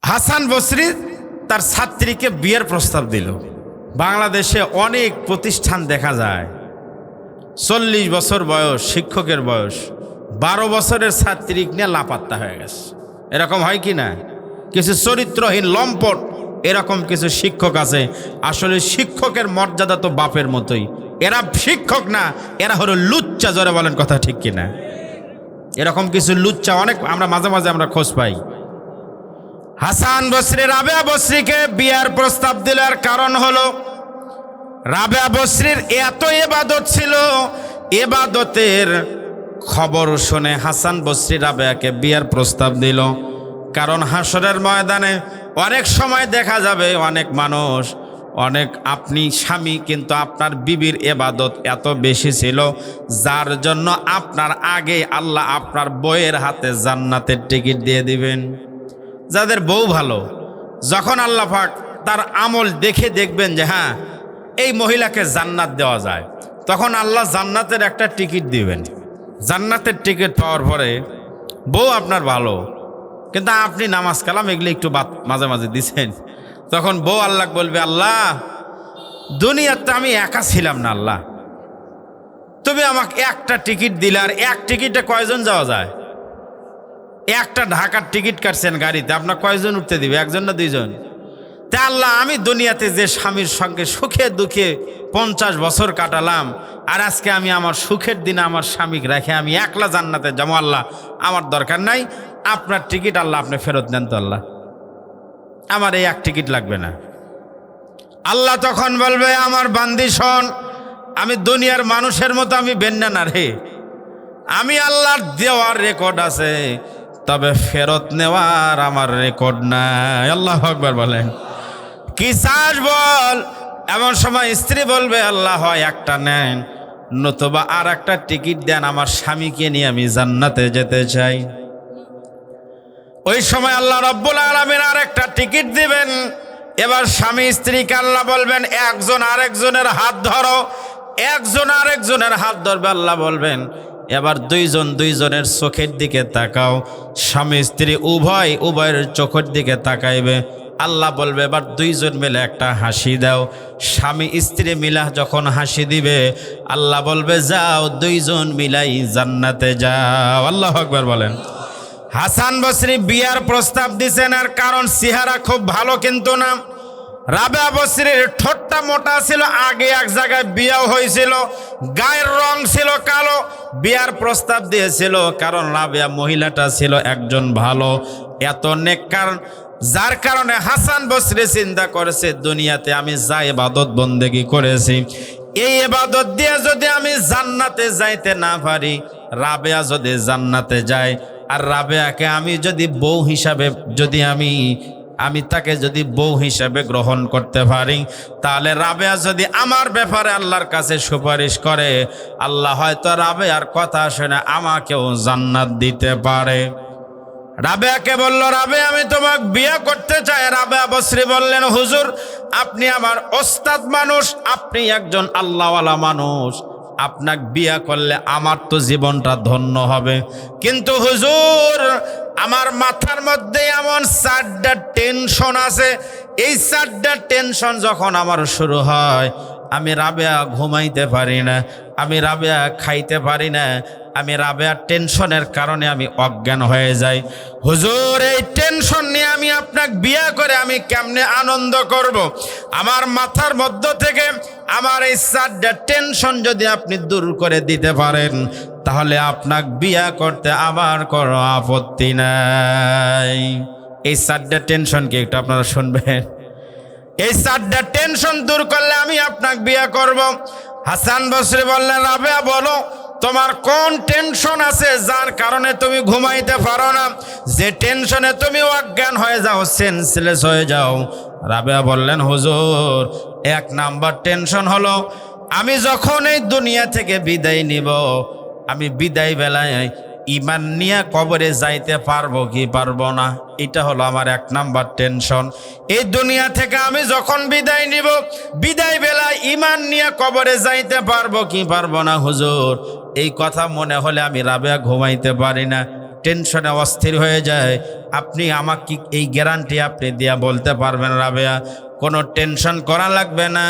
হাসান বসরি তার ছাত্রীকে বিয়ের প্রস্তাব দিল। বাংলাদেশে অনেক প্রতিষ্ঠান দেখা যায় 40 বছর বয়স, শিক্ষকের বয়স 12 বছরের ছাত্রী নিয়ে লাপাত্তা হয়ে গেছে। এরকম হয় কি না? কিছু চরিত্রহীন লম্পট এরকম কিছু শিক্ষক আছে। আসলে শিক্ষকের মর্যাদা তো বাপের মতোই। এরা শিক্ষক না, এরা হলো লুচ্চা। জোরে বলেন কথা ঠিক কিনা? এরকম কিছু লুচ্চা অনেক আমরা মাঝে মাঝে আমরা খোঁজ পাই। হাসান বসরি রাবেয়া বসরিকে বিয়ার প্রস্তাব দেওয়ার কারণ হলো রাবেয়া বসরির এত ইবাদত ছিল, ইবাদতের খবর শুনে হাসান বসরি রাবেয়াকে বিয়ার প্রস্তাব দিল। কারণ হাসরের ময়দানে অনেক সময় দেখা যাবে অনেক মানুষ, অনেক আপনি স্বামী কিন্তু আপনার বিবির ইবাদত এত বেশি ছিল যার জন্য আপনার আগে আল্লাহ আপনার বউয়ের হাতে জান্নাতের টিকিট দিয়ে দিবেন। যাদের বউ ভালো, যখন আল্লাহ পাক তার আমল দেখে দেখবেন যে হ্যাঁ এই মহিলাকে জান্নাত দেওয়া যায়, তখন আল্লাহ জান্নাতের একটা টিকিট দিবেন। জান্নাতের টিকিট পাওয়ার পরে বউ আপনার ভালো, কিন্তু আপনি নামাজ কালাম এগুলো একটু মাঝে মাঝে দিছেন, তখন বউ আল্লাহ বলবে, আল্লাহ দুনিয়াতে আমি একা ছিলাম না, আল্লাহ তুমি আমাকে একটা টিকিট দিলে, আর এক টিকিটে কয়জন যাওয়া যায়? একটা ঢাকার টিকিট কাটছেন গাড়িতে, আপনার কয়জন উঠতে দিবে? একজন না দুইজন? তা আল্লাহ আমি দুনিয়াতে যে স্বামীর সঙ্গে সুখে দুঃখে 50 বছর কাটালাম, আর আজকে আমি আমার সুখের দিনে আমার স্বামীকে রেখে আমি একলা জান্নাতে যাবো, আল্লাহ আমার দরকার নাই, আপনার টিকিট আল্লাহ আপনি ফেরত দেন তো, আল্লাহ আমার এই এক টিকিট লাগবে না। আল্লাহ তখন বলবে, আমার বান্দি শোন, আমি দুনিয়ার মানুষের মতো আমি বেন্না না রে, আমি আল্লাহর দেওয়ার রেকর্ড আছে, তবে ফেরত নেওয়ার আমার রেকর্ড নাই। আল্লাহু আকবার বলেন। কি চাস বল? এমন সময় স্ত্রী বলবে, আল্লাহ হয় একটা নেন, নতুবা আর একটা টিকিট দেন, আমার স্বামীকে নিয়ে আমি জান্নাতে যেতে চাই। ওই সময় আল্লাহ রাব্বুল আলামিন আর একটা টিকিট দিবেন। এবার স্বামী স্ত্রীকে আল্লাহ বলবেন, একজন আরেকজনের হাত ধরো। একজন আরেকজনের হাত ধরবে, আল্লাহ বলবেন এবার দুইজন দুইজনের চোখের দিকে তাকাও। স্বামী স্ত্রী উভয়ের চোখের দিকে তাকাইবে। আল্লাহ বলবে, এবার দুইজন মিলে একটা হাসি দাও। স্বামী স্ত্রী মিলা যখন হাসি দিবে, আল্লাহ বলবে, যাও দুইজন মিলাই জান্নাতে যাও। আল্লাহু আকবার বলেন। হাসান বসরি বিয়ার প্রস্তাব দিছেন, আর কারণ চেহারা খুব ভালো কিন্তু না। রাবেয়া বসরির ঠোঁটটা মোটা ছিল, আগে এক জায়গায় বিয়াও হয়েছিল, গায়ের রং ছিল কালো, বিয়ার প্রস্তাব দিয়েছিল কারণ রাবেয়া মহিলাটা ছিল একজন ভালো, এত নেককার, যার কারণে হাসান বসরি চিন্তা করেছে দুনিয়াতে আমি যা ইবাদত বন্দেগী করেছি, এই ইবাদত দিয়ে যদি আমি জান্নাতে যাইতে না পারি, রাবেয়া যদি জান্নাতে যায়, আর রাবেয়াকে আমি যদি বউ হিসাবে যদি আমি তাকে যদি বউ হিসাবে গ্রহণ করতে পারি, তাহলে রাবেয়া যদি আমার ব্যাপারে আল্লাহর কাছে সুপারিশ করে, আল্লাহ হয়তো রাবেয়ার কথা শুনে আমাকেও জান্নাত দিতে পারে। রাবেয়াকে বলল, রাবেয়া আমি তোমাকে বিয়ে করতে চাই। রাবেয়া বসরি বললেন, হুজুর আপনি আমার ওস্তাদ মানুষ, আপনি একজন আল্লাহওয়ালা মানুষ, আপনাকে বিয়ে করলে আমার তো জীবনটা ধন্য হবে, কিন্তু হুজুর আমার মাথার মধ্যে এমন 4টা টেনশন আছে, এই 4টা টেনশন যখন আমার শুরু হয়, আমি রাবেয়া ঘুমাইতে পারি না, আমি রাবেয়া খাইতে পারি না, আমি রাবেয়ার টেনশনের কারণে আমি অজ্ঞান হয়ে যাই। হুজুর এই টেনশন নিয়ে আমি আপনাকে বিয়ে করে আমি কেমনে আনন্দ করব? আমার মাথার মধ্য থেকে আমার এই 4টা টেনশন যদি আপনি দূর করে দিতে পারেন, তাহলে আপনাকে বিয়ে করতে আমার কোনো আপত্তি নাই। এই 4টা টেনশন কি একটু আপনারা শুনবেন? এই 4টা টেনশন দূর করলে আমি আপনাকে বিয়ে করব। হাসান বসরি বললেন, রাবেয়া বলো তোমার কোন টেনশন আছে যার কারণে তুমি ঘুমাইতে পারো না, যে টেনশনে তুমি অজ্ঞান হয়ে যাও, সেন্সলেস হয়ে যাও? রাবেয়া বললেন, হুজুর 1 নাম্বার টেনশন হলো আমি যখন এই দুনিয়া থেকে বিদায় নিব, আমি বিদায় বেলায় ইমান নিয়ে কবরে যাইতে পারবো কি পারবো না, এটা হলো আমার 1 নাম্বার টেনশন। এই দুনিয়া থেকে আমি যখন বিদায় নিব, বিদায় বেলায় ইমান নিয়ে কবরে যাইতে পারবো কি পারবো না হুজুর, এই কথা মনে হলে আমি রাবেয়া ঘুমাইতে পারি না, টেনশনে অস্থির হয়ে যায়, আপনি আমাকে এই গ্যারান্টি আপনি দিয়া বলতে পারবেন রাবেয়া কোনো টেনশন করা লাগবে না,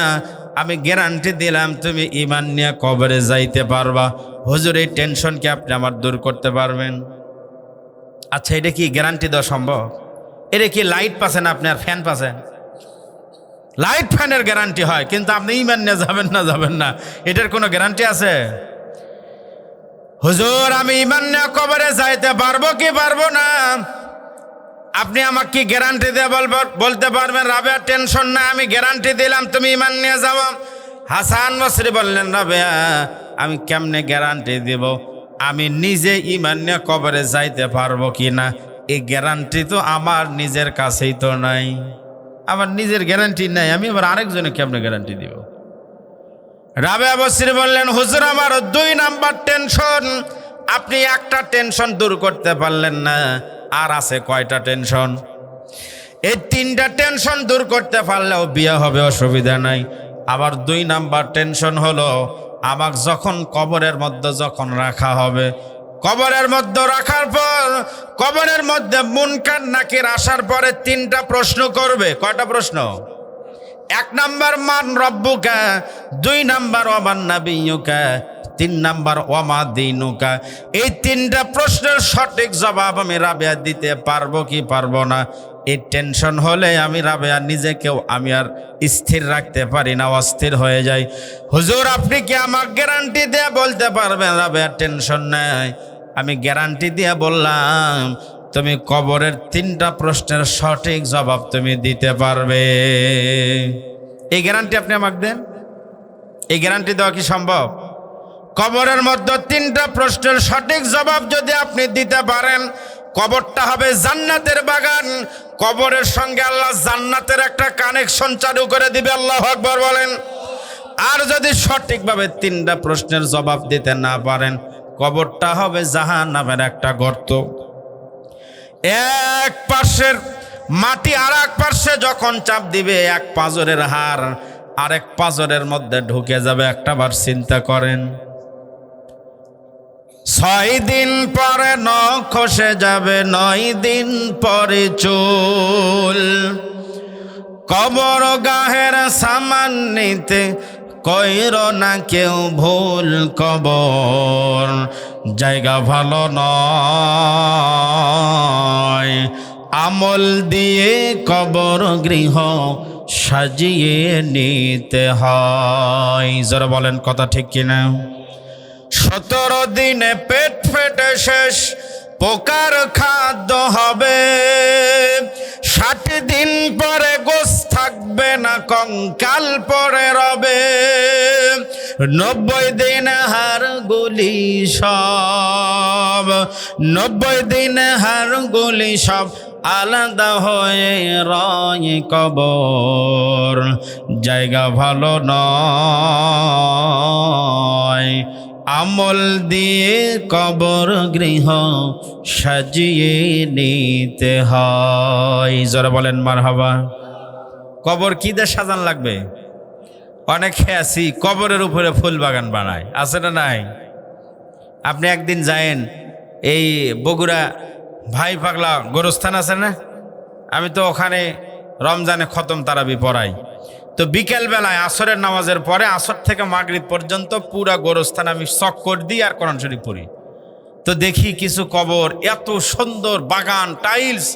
আমি গ্যারান্টি দিলাম তুমি ঈমান নিয়ে কবরে যাইতে পারবা। হুজুর এই টেনশন কি আপনি আমার দূর করতে পারবেন? আচ্ছা এটা কি গ্যারান্টি দেওয়া সম্ভব? এটা কি লাইট পাচ্ছেন আপনি আর ফ্যান পাচ্ছেন? লাইট ফ্যানের গ্যারান্টি হয়, কিন্তু আপনি ঈমান নিয়ে যাবেন না এটার কোনো গ্যারান্টি আছে? হুজুর আমি ঈমান নিয়ে কবরে যাইতে পারবো কি পারবো না, আপনি আমাকে কি গ্যারান্টি দিয়ে বলতে পারবেন? রাবেয়া টেনশন না, আমি গ্যারান্টি দিলাম তুমি ঈমান নিয়ে যাও। হাসান বসরি বললেন রাবেয়া আমি কেমনে গ্যারান্টি দিব, আমি নিজে ঈমান নিয়ে কবরে যাইতে পারবো কি না এই গ্যারান্টি তো আমার নিজের কাছেই তো নাই, আমার নিজের গ্যারান্টি নাই, আমি আবার আরেকজনে কেমনে গ্যারান্টি দিব? রাবেয়া বসরি বললেন হুজুর আমার 2 নাম্বার টেনশন, আপনি একটা টেনশন দূর করতে পারলেন না, আর আছে কয়টা টেনশন? এই 3টা টেনশন দূর করতে পারলেও বিয়ে হবে, অসুবিধা নাই। আবার 2 নাম্বার টেনশন হলো আমাকে যখন কবরের মধ্যে যখন রাখা হবে, কবরের মধ্যে রাখার পর কবরের মধ্যে মুনকার নাকির আসার পরে 3টা প্রশ্ন করবে। কয়টা প্রশ্ন? 1 নাম্বার মান রব্বুকা, 2 নাম্বার ওয়ামান নাবিয়ুকা, 3 নাম্বার ওয়ামা দীনুকা। এই 3টা প্রশ্নের সঠিক জবাব আমি রাবেয়া দিতে পারবো কি পারবো না, এই টেনশন হলে আমি রাবেয়া নিজেকেও আমি আর স্থির রাখতে পারি না, অস্থির হয়ে যাই। হুজুর আপনি কি আমাকে গ্যারান্টি দিয়ে বলতে পারবেন রাবেয়া টেনশন নাই? আমি গ্যারান্টি দিয়ে বললাম তুমি কবরের 3টা প্রশ্নের সঠিক জবাব তুমি দিতে পারবে। এই গ্যারান্টি আপনি আমাকে দেন, এই গ্যারান্টি দেওয়া কি সম্ভব? কবরের মধ্যে 3টা প্রশ্নের সঠিক জবাব যদি আপনি দিতে পারেন, কবরটা হবে জান্নাতের বাগান, কবরের সঙ্গে আল্লাহ জান্নাতের একটা কানেকশন চালু করে দিবে। আল্লাহু আকবার বলেন। আর যদি সঠিকভাবে 3টা প্রশ্নের জবাব দিতে না পারেন, কবরটা হবে জাহান্নামের একটা গর্ত। এক পাশের মাটি আর এক পাশে যখন চাপ দিবে, এক পাঁজরের হাড় আরেক পাঁজরের মধ্যে ঢুকে যাবে। একটাবার চিন্তা করেন, 6 দিন পরে নখ খসে যাবে, 9 দিন পরে চুল, কবর গাহের সামান নিতে কইর না কেউ ভুল, কবর জায়গা ভালো নয়, আমল দিয়ে কবর গৃহ সাজিয়ে নিতে হয়। যারা বলেন কথা ঠিক কিনা? 17 দিনে পেট ফেটে শেষ, পোকার খাদ্য হবে, 60 দিন পরে গোশ থাকবে না, কঙ্কাল পরে রবে, 90 দিন হাড়গুলি সব, 90 দিন হাড়গুলি সব আলাদা হয়ে রয়, কবর জায়গা ভালো নয়, আমল দিয়ে কবর গৃহ সাজিয়ে নিতে হয়। যারা বলেন মারহাবা। কবর কি দিয়ে সাজান লাগবে? অনেকে আছি কবরের উপরে ফুল বাগান বানায়, আছে না নাই? আপনি একদিন যায়েন এই বগুড়া ভাই পাগলা গোরস্থান আছে না, আমি তো ওখানে রমজানে খতম তারাবি পড়াই। তো বিকেলবেলায় আসরের নামাজের পরে আসর থেকে মাগরিব পর্যন্ত পুরা গোরস্থান আমি চক্কর দিই আর কোরআন শরীফ পড়ি। তো দেখি কিছু কবর, এত সুন্দর বাগান, টাইলস,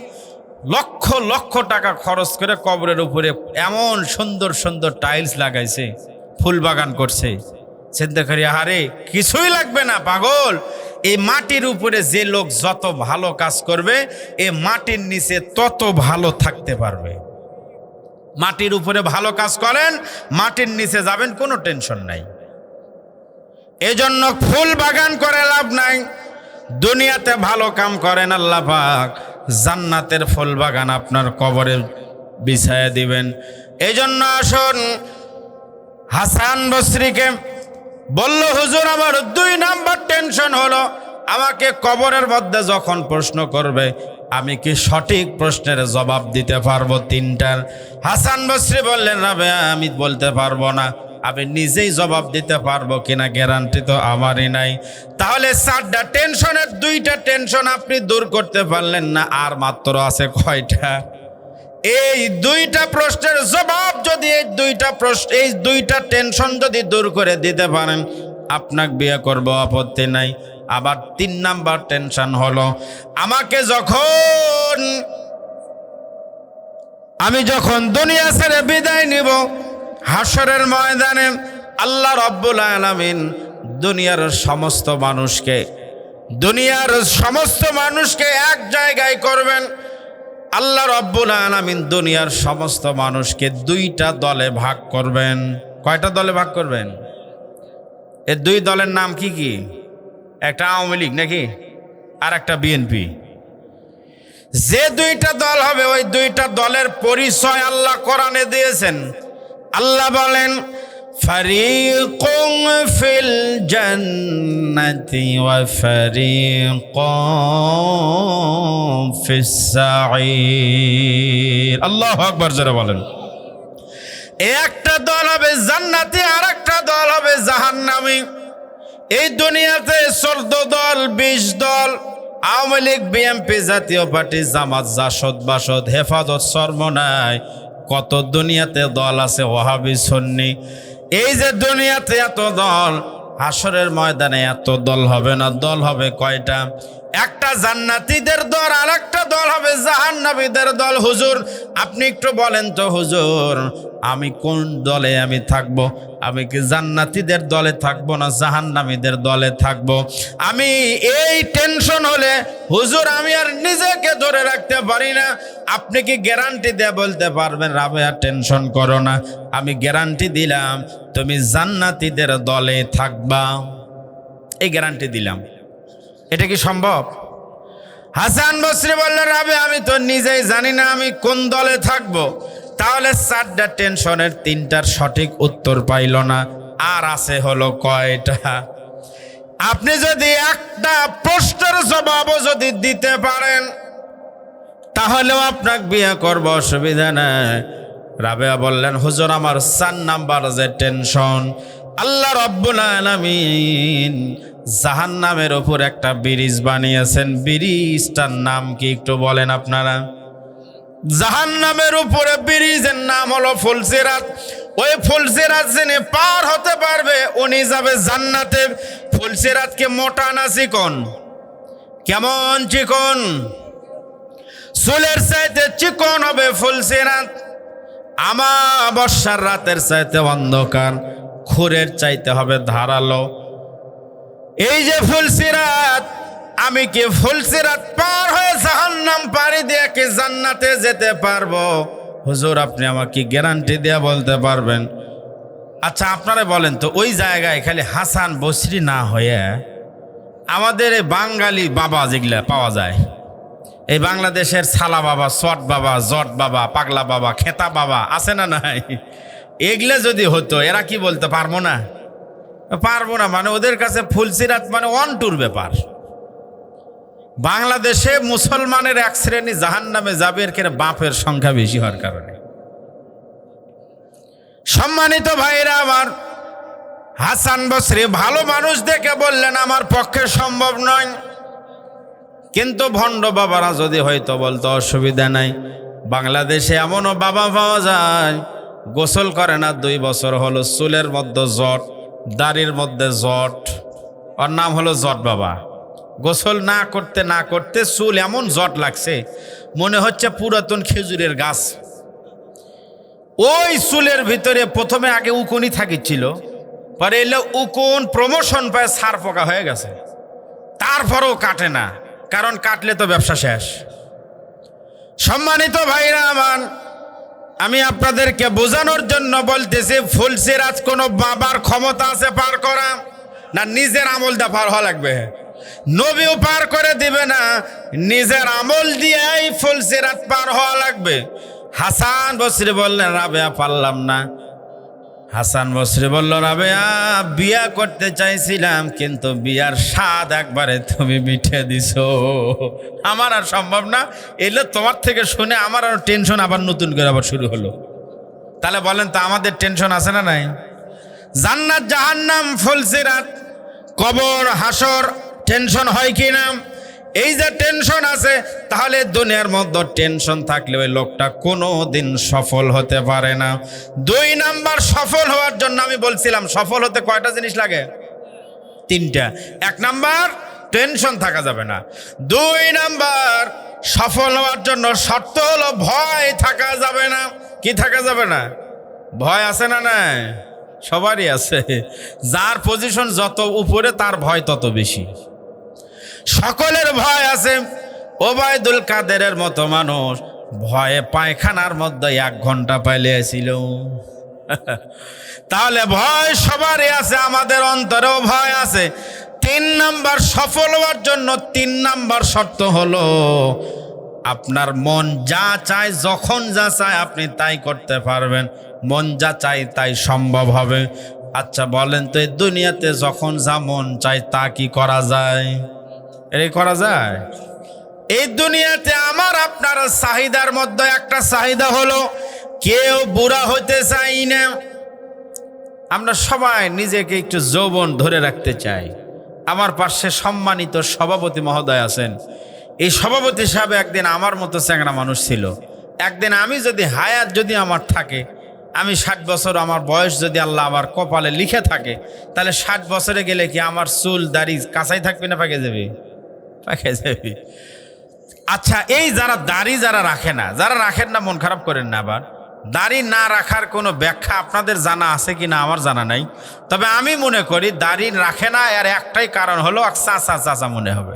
লক্ষ লক্ষ টাকা খরচ করে কবরের উপরে এমন সুন্দর সুন্দর টাইলস লাগাইছে, ফুল বাগান করছে। চিন্তা করি আরে কিছুই লাগবে না পাগল, এই মাটির উপরে যে লোক যত ভালো কাজ করবে এই মাটির নিচে তত ভালো থাকতে পারবে। মাটির উপরে ভালো কাজ করেন, মাটির নিচে যাবেন, কোনো টেনশন নাই। এজন্য ফুল বাগান করে লাভ নাই, দুনিয়াতে ভালো কাম করেন, আল্লাহ পাক জান্নাতের ফুল বাগান আপনার কবরে বিছায়া দিবেন। এজন্য আসুন, হাসান বসরিকে বলল হুজুর আমার 2 নাম্বার টেনশন হলো আমাকে কবরের মধ্যে যখন প্রশ্ন করবে আমি কি সঠিক প্রশ্নের জবাব দিতে পারবো 3টার? হাসান বসরি বললেন রাবেয়া আমি বলতে পারবো না, আমি নিজেই জবাব দিতে পারবো কিনা গ্যারান্টি তো আমারই নাই। তাহলে 4টা টেনশনের 2টা টেনশন আপনি দূর করতে পারলেন না, আর মাত্র আছে কয়টা? এই 2টা প্রশ্নের জবাব যদি এই 2টা টেনশন যদি দূর করে দিতে পারেন, আপনাকে বিয়ে করব, আপত্তি নাই। আবার 3 নাম্বার টেনশন হলো, আমি যখন দুনিয়া ছেড়ে বিদায় নিব, হাসরের ময়দানে আল্লাহ রাব্বুল আলামিন দুনিয়ার সমস্ত মানুষকে এক জায়গায় করবেন। আল্লাহ রাব্বুল আলামিন দুনিয়ার সমস্ত মানুষকে 2টা দলে ভাগ করবেন। কয়টা দলে ভাগ করবেন? এই 2 দলের নাম কি কি? একটা আওয়ামী লীগ নাকি, আর একটা বিএনপি। যে 2টা দল হবে, ওই 2টা দলের পরিচয় আল্লাহ কোরআনে দিয়েছেন। আল্লাহ বলেন, ফারিকুন ফিল জান্নাতি ওয়া ফারিকুন ফিস সাঈর। আল্লাহু আকবার জোরে বলেন। একটা দল হবে জান্নাতি, আর একটা দল হবে জাহান্নামী। এই দুনিয়াতে 14 দল, 20 দল, আওয়ামী লীগ, বিএনপি, জাতীয় পার্টি, জামাত, জাসদ, বাসদ, হেফাজত, সরমনায়, কত দুনিয়াতে দল আছে, ওয়াহাবি, সুন্নি। এই যে দুনিয়াতে এত দল, হাসরের ময়দানে এত দল হবে না। দল হবে কয়টা? একটা জান্নাতীদের দল, আর একটা দল হবে জাহান্নামীদের দল। হুজুর আপনি একটু বলেন তো, হুজুর আমি কোন দলে আমি থাকব? আমি কি জান্নাতীদের দলে থাকবো না জাহান্নামীদের দলে থাকবো? আমি এই টেনশন হলে হুজুর আমি আর নিজেকে ধরে রাখতে পারি না। আপনি কি গ্যারান্টি দিয়ে বলতে পারবেন, রাবেয়া টেনশন করো না, আমি গ্যারান্টি দিলাম তুমি জান্নাতীদের দলে থাকবা? এই গ্যারান্টি দিলাম। এটা কি সম্ভব? হাসান বসরি বললেন, রাবেয়া আমি তো নিজেই জানি না আমি কোন দলে থাকবো। তাহলে 4টা টেনশনের 3টার সঠিক উত্তর পাইল না। আর আছে হলো কয়টা? আপনি যদি একটা প্রশ্নের জবাবও যদি দিতে পারেন, তাহলেও আপনাকে বিয়ে করব, অসুবিধা নাই। রাবেয়া বললেন, হুজুর আমার 4 নাম্বার যে টেনশন, আল্লাহ রাব্বুল আলামিন জাহান্নামের উপর একটা ব্রিজ বানিয়েছেন। ব্রিজটার নাম কি একটু বলেন আপনারা? জাহান্নামের উপরে ব্রিজের নাম হলো ফুলসিরাত। ওই ফুলসিরাত যিনি পার হতে পারবে উনি যাবে জান্নাতে। ফুলসিরাতকে মোটা না চিকন? কেমন চিকন? চুলের চাইতে চিকন হবে ফুলসিরাত। আমাবস্যার রাতের চাইতে অন্ধকার, খুরের চাইতে হবে ধারালো। এই যে ফুলসিরাত, আমি কি ফুলসিরাত পার হয়ে জাহান্নাম পাড়ি দিয়ে কি জান্নাতে যেতে পারবো? হুজুর আপনি আমাকে গ্যারান্টি দিয়ে বলতে পারবেন? আচ্ছা আপনারা বলেন তো, ওই জায়গায় খালি হাসান বসরি না হয়ে আমাদের এই বাঙালি বাবা যেগুলা পাওয়া যায়, এই বাংলাদেশের ছালা বাবা, চট বাবা, জট বাবা, পাগলা বাবা, খেতা বাবা আছে না নাই? এগুলা যদি হতো, এরা কি বলতে পারবো না? পারবো না মানে ওদের কাছে ফুলসিরাত মানে অনটুর ব্যাপার। বাংলাদেশে মুসলমানের 1 শ্রেণী জাহান্নামে যাবে, এর বাপের সংখ্যা বেশি হওয়ার কারণে। সম্মানিত ভাইরা আমার, হাসান বসরি ভালো মানুষ দেখে বললেন আমার পক্ষে সম্ভব নয়। কিন্তু ভণ্ড বাবারা যদি হয়তো বলতো অসুবিধা নাই। বাংলাদেশে এমনও বাবা পাওয়া যায় গোসল করে না 2 বছর হলো, চুলের মধ্যে জট, দাড়ির মধ্যে জট, ওর নাম হলো জট বাবা। গোসল না করতে চুল এমন জট লাগছে মনে হচ্ছে পুরাতন খেজুরের গাছ। ওই চুলের ভিতরে প্রথমে আগে উকুনি থাকিছিল, পরে এলে উকুন প্রমোশন পায় সার পোকা হয়ে গেছে, তারপরেও কাটে না, কারণ কাটলে তো ব্যবসা শেষ। সম্মানিত ভাইরা আমার, আমি আপনাদেরকে বোঝানোর জন্য বলতেছি, ফুলসিরাত কোনো বাবার ক্ষমতা আছে পার করা? না নিজের আমল দা পার হওয়া লাগবে? নবীও পার করে দিবে না, নিজের আমল দিয়েই ফুলসিরাত পার হওয়া লাগবে। হাসান বসরি বললেন, রাবেয়া পারলাম না। হাসান বসরি বলল, রাবেয়া বিয়া করতে চাইছিলাম, কিন্তু বিয়ার স্বাদ একবারে তুমি মিঠে দিছো, আমার আর সম্ভব না। এলে তোমার থেকে শুনে আমার আর টেনশন আবার নতুন করে আবার শুরু হলো। তাহলে বলেন তো আমাদের টেনশন আছে না নাই? জান্নাত জাহান্নাম ফুলসিরাত কবর হাসর টেনশন হয় কি না? এই যে টেনশন আছে, তাহলে দুনিয়ার মধ্যে টেনশন থাকলে ওই লোকটা কোনো দিন সফল হতে পারে না। 2 নাম্বার, সফল হওয়ার জন্য আমি বলছিলাম সফল হতে কয়টা জিনিস লাগে? 3টা। 1 নাম্বার, টেনশন থাকা যাবে না। 2 নাম্বার, সফল হওয়ার জন্য শর্ত হলো ভয় থাকা যাবে না। কি থাকা যাবে না? ভয় আছে না? নাই, সবারই আছে। যার পজিশন যত উপরে তার ভয় তত বেশি। সকলের ভয় আছে। ওবায়দুল কাদেরের মতো মানুষ ভয়ে পায়খানার মধ্যে 1 ঘন্টা পালিয়েছিল। তাহলে ভয় সবারই আছে, আমাদের অন্তরেও ভয় আছে। 3 নাম্বার, সফল হওয়ার জন্য 3 নাম্বার শর্ত হলো আপনার মন যা চায়, যখন যা চায় আপনি তাই করতে পারবেন। মন যা চায় তাই সম্ভব হবে। আচ্ছা বলেন তো, এই দুনিয়াতে যখন যা মন চায় তা কি করা যায়? এই করা যায়? এই দুনিয়াতে আমার আপনার চাহিদার মধ্যে একটা চাহিদা হলো কেউ বুড়া হতে চাই না। আমরা সবাই নিজেকে একটু যৌবন ধরে রাখতে চাই। আমার পাশে সম্মানিত সভাপতি মহোদয় আছেন। এই সভাপতি সাহেব একদিন আমার মতো চ্যাংড়া মানুষ ছিল। একদিন আমি যদি হায়াত যদি আমার থাকে, আমি 60 বছর আমার বয়স যদি আল্লাহ আমার কপালে লিখে থাকে, তাহলে 60 বছরে গেলে কি আমার চুল দাড়ি কাঁচাই থাকবে না পাকে যাবে? পাকে যাবে। আচ্ছা, এই যারা দাড়ি যারা রাখে না, যারা রাখেন না মন খারাপ করেন না। আবার দাড়ি না রাখার কোনো ব্যাখ্যা আপনাদের জানা আছে কি না আমার জানা নাই। তবে আমি মনে করি দাড়ি রাখে না এর একটাই কারণ হলো চাচা চাচা মনে হবে,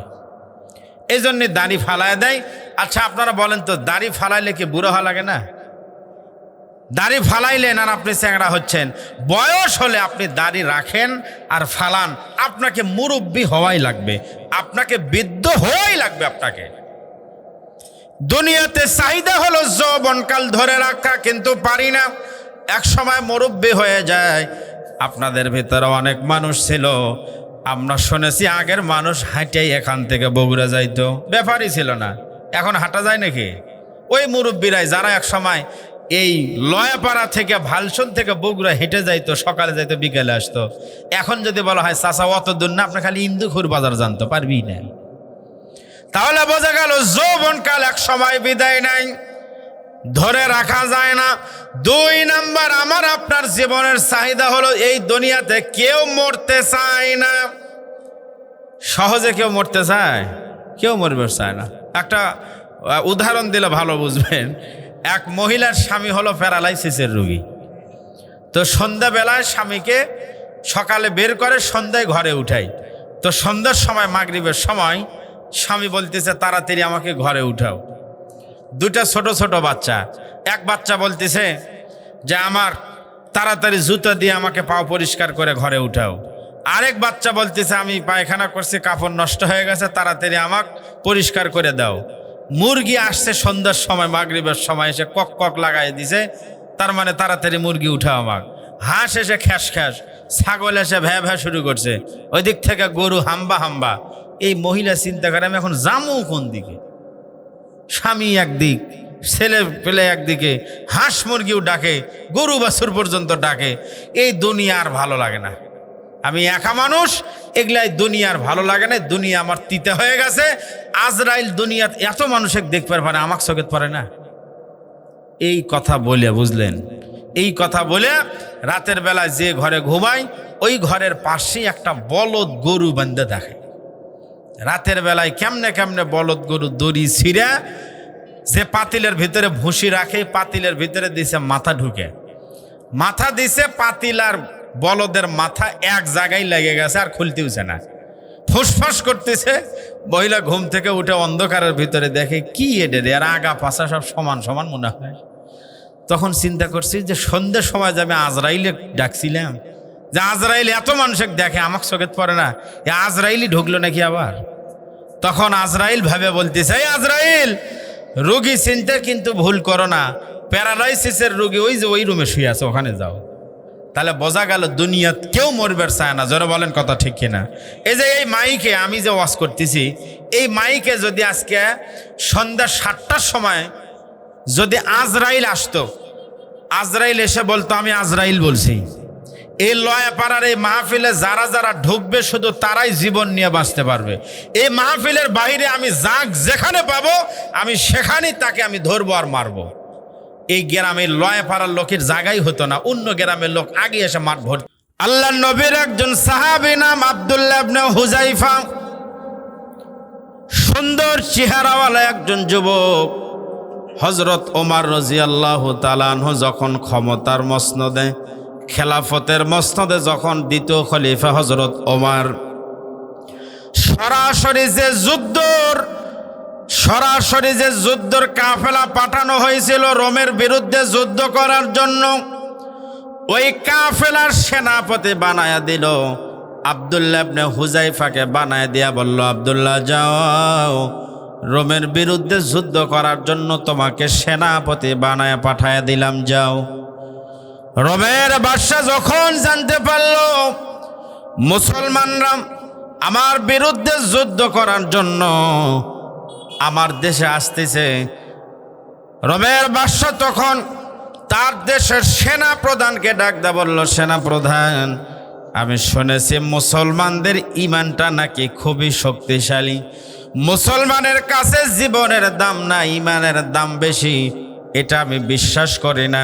এই জন্যে দাড়ি ফালায় দেয়। আচ্ছা আপনারা বলেন তো, দাড়ি ফালাইলে কি বুড়ো হওয়া লাগে না? দাড়ি ফালাইলেন আর আপনি চ্যাংড়া হচ্ছেন। বয়স হলে আপনি দাড়ি রাখেন আর ফালান, আপনাকে মুরব্বি হওয়াই লাগবে, আপনাকে বৃদ্ধ হওয়াই লাগবে। আপনাকে দুনিয়াতে চাহিদা হলো যৌবনকাল ধরে রাখা, কিন্তু পারি না। এক সময় মুরব্বি হয়ে যায়। আপনাদের ভিতরে অনেক মানুষ ছিল, আমরা শুনেছি আগের মানুষ হাঁটাই এখান থেকে বগুড়া যাইতো, ব্যাপারই ছিল না। এখন হাঁটা যায় নাকি? ওই মুরব্বিরাই যারা এক সময় এই লয়াপাড়া থেকে ভালসন থেকে বগুড়া হেঁটে যাইতো, সকালে যাইতো বিকেলে আসতো। এখন যদি বলা হয় চাচা অত দূর না, আপনি খালি ইন্দুখুর বাজার জানতো, পারবি না। তাহলে বোঝা গেল যৌবনকাল এক সময় বিদায় নাই, ধরে রাখা যায় না। 2 নাম্বার, আমার আপনার জীবনের চাহিদা হলো এই দুনিয়াতে কেউ মরতে চায় না। সহজে কেউ মরতে চায়? কেউ মরবে চায় না। একটা উদাহরণ দিলে ভালো বুঝবেন। এক মহিলার স্বামী হলো প্যারালাইসিসের রোগী। তো সন্ধ্যাবেলায় স্বামীকে সকালে বের করে সন্ধ্যায় ঘরে উঠাই। তো সন্ধ্যার সময় মাগরিবের সময় স্বামী বলতেছে তাড়াতাড়ি আমাকে ঘরে উঠাও। 2টা ছোট ছোট বাচ্চা। এক বাচ্চা বলতেছে যে আমার তাড়াতাড়ি জুতো দিয়ে আমাকে পা পরিষ্কার করে ঘরে উঠাও। আরেক বাচ্চা বলতেছে আমি পায়খানা করছি, কাপড় নষ্ট হয়ে গেছে, তাড়াতাড়ি আমাকে পরিষ্কার করে দাও। মুরগি আসছে সন্ধ্যার সময়, মাগরিবের সময় এসে কক কক লাগাই দিছে, তার মানে তাড়াতাড়ি মুরগি উঠাও আমাকে। হাঁস এসে খ্যাস খ্যাস, ছাগল এসে ভ্যা ভ্যা শুরু করছে, ওই দিক থেকে গরু হাম্বা হাম্বা। এই মহিলা চিন্তা করে আমি এখন যামু কোন দিকে? স্বামী একদিক, ছেলে পেলে একদিকে, হাঁস মুরগিও ডাকে, গরু বাছুর পর্যন্ত ডাকে। এই দুনিয়া আর ভালো লাগে না। আমি একা মানুষ, এগুলাই দুনিয়ার ভালো লাগে না। দুনিয়া আমার তিতে হয়ে গেছে। আজরাইল দুনিয়াত এত মানুষকে দেখতে পারে, আমাকে চোখে পড়ে না। এই কথা বলে, বুঝলেন, এই কথা বলে রাতের বেলায় যে ঘরে ঘুমাই ওই ঘরের পাশেই একটা বলদ গরু বান্ধে দেখে। রাতের বেলায় কেমনে কেমনে বলদ গরু দড়ি ছিঁড়ে যে পাতিলের ভিতরে ভুসি রাখে, পাতিলের ভিতরে দিছে মাথা ঢুকে, মাথা দিছে পাতিল আর বলদের মাথা এক জায়গায় লেগে গেছে, আর খুলতেছে না, ফুসফাস করতেছে। মহিলা ঘুম থেকে উঠে অন্ধকারের ভিতরে দেখে কি এডে, আর আগা পাশা সব সমান সমান মনে হয়। তখন চিন্তা করছি যে সন্ধ্যের সময় যাবে আজরাইলে ডাকছিলাম, যে আজরাইল এত মানুষকে দেখে, আমাকে চোখে পড়ে না, এ আজরাইলই ঢুকলো নাকি আবার। তখন আজরাইল ভাবে বলতেছে, এই আজরাইল, রোগী চিনতে কিন্তু ভুল করো না, প্যারালাইসিসের রোগী ওই যে ওই রুমে শুয়ে আছে, ওখানে যাও। তাহলে বোঝা গেল দুনিয়াত কেউ মরবার চায় না। জোরে বলেন কথা ঠিক কিনা? এই যে এই মাইকে আমি যে ওয়াজ করতেছি, এই মাইকে যদি আজকে সন্ধ্যা 7টার সময় যদি আজরাইল আসতো, আজরাইল এসে বলতো আমি আজরাইল বলছি, এই লয়াপাড়ার এই মাহফিলে যারা যারা ঢুকবে শুধু তারাই জীবন নিয়ে বাঁচতে পারবে। এই মাহফিলের বাইরে আমি যেখানে পাবো আমি সেখানেই তাকে আমি ধরবো আর মারবো। এই গ্রামের লয়াপাড়ার লোকের জায়গাই হতো না, অন্য গ্রামের লোক আগে এসে মাঠ ভর্তি। আল্লাহ নবীর একজন সাহাবী নাম আব্দুল্লাহ ইবনে হুযায়ফা, সুন্দর চেহারাওয়ালা একজন যুবক। হযরত ওমর রাদিয়াল্লাহু তাআলা আনহু যখন ক্ষমতার মসনদে, খেলাফতের মসনদে যখন দ্বিতীয় খলিফা হযরত ওমর, সরাসরি যে যুদ্ধর কাফেলা পাঠানো হয়েছিল রোমের বিরুদ্ধে যুদ্ধ করার জন্য, ওই কাফেলার সেনাপতি বানায়া দিল আব্দুল্লাহ ইবনে হুযায়ফাকে। বানায় দিয়া বলল, আব্দুল্লাহ যাও, রোমের বিরুদ্ধে যুদ্ধ করার জন্য তোমাকে সেনাপতি বানায় পাঠায়া দিলাম, যাও। রোমের বাদশা যখন জানতে পারল মুসলমানরা আমার বিরুদ্ধে যুদ্ধ করার জন্য আমার দেশে আসতেছে, রোমের বাদশা তখন তার দেশের সেনা প্রধানকে ডাক দেয়া বলল, সেনা প্রধান, আমি শুনেছি মুসলমানদের ঈমানটা নাকি খুবই শক্তিশালী, মুসলমানের কাছে জীবনের দাম না, ঈমানের দাম বেশি। এটা আমি বিশ্বাস করি না,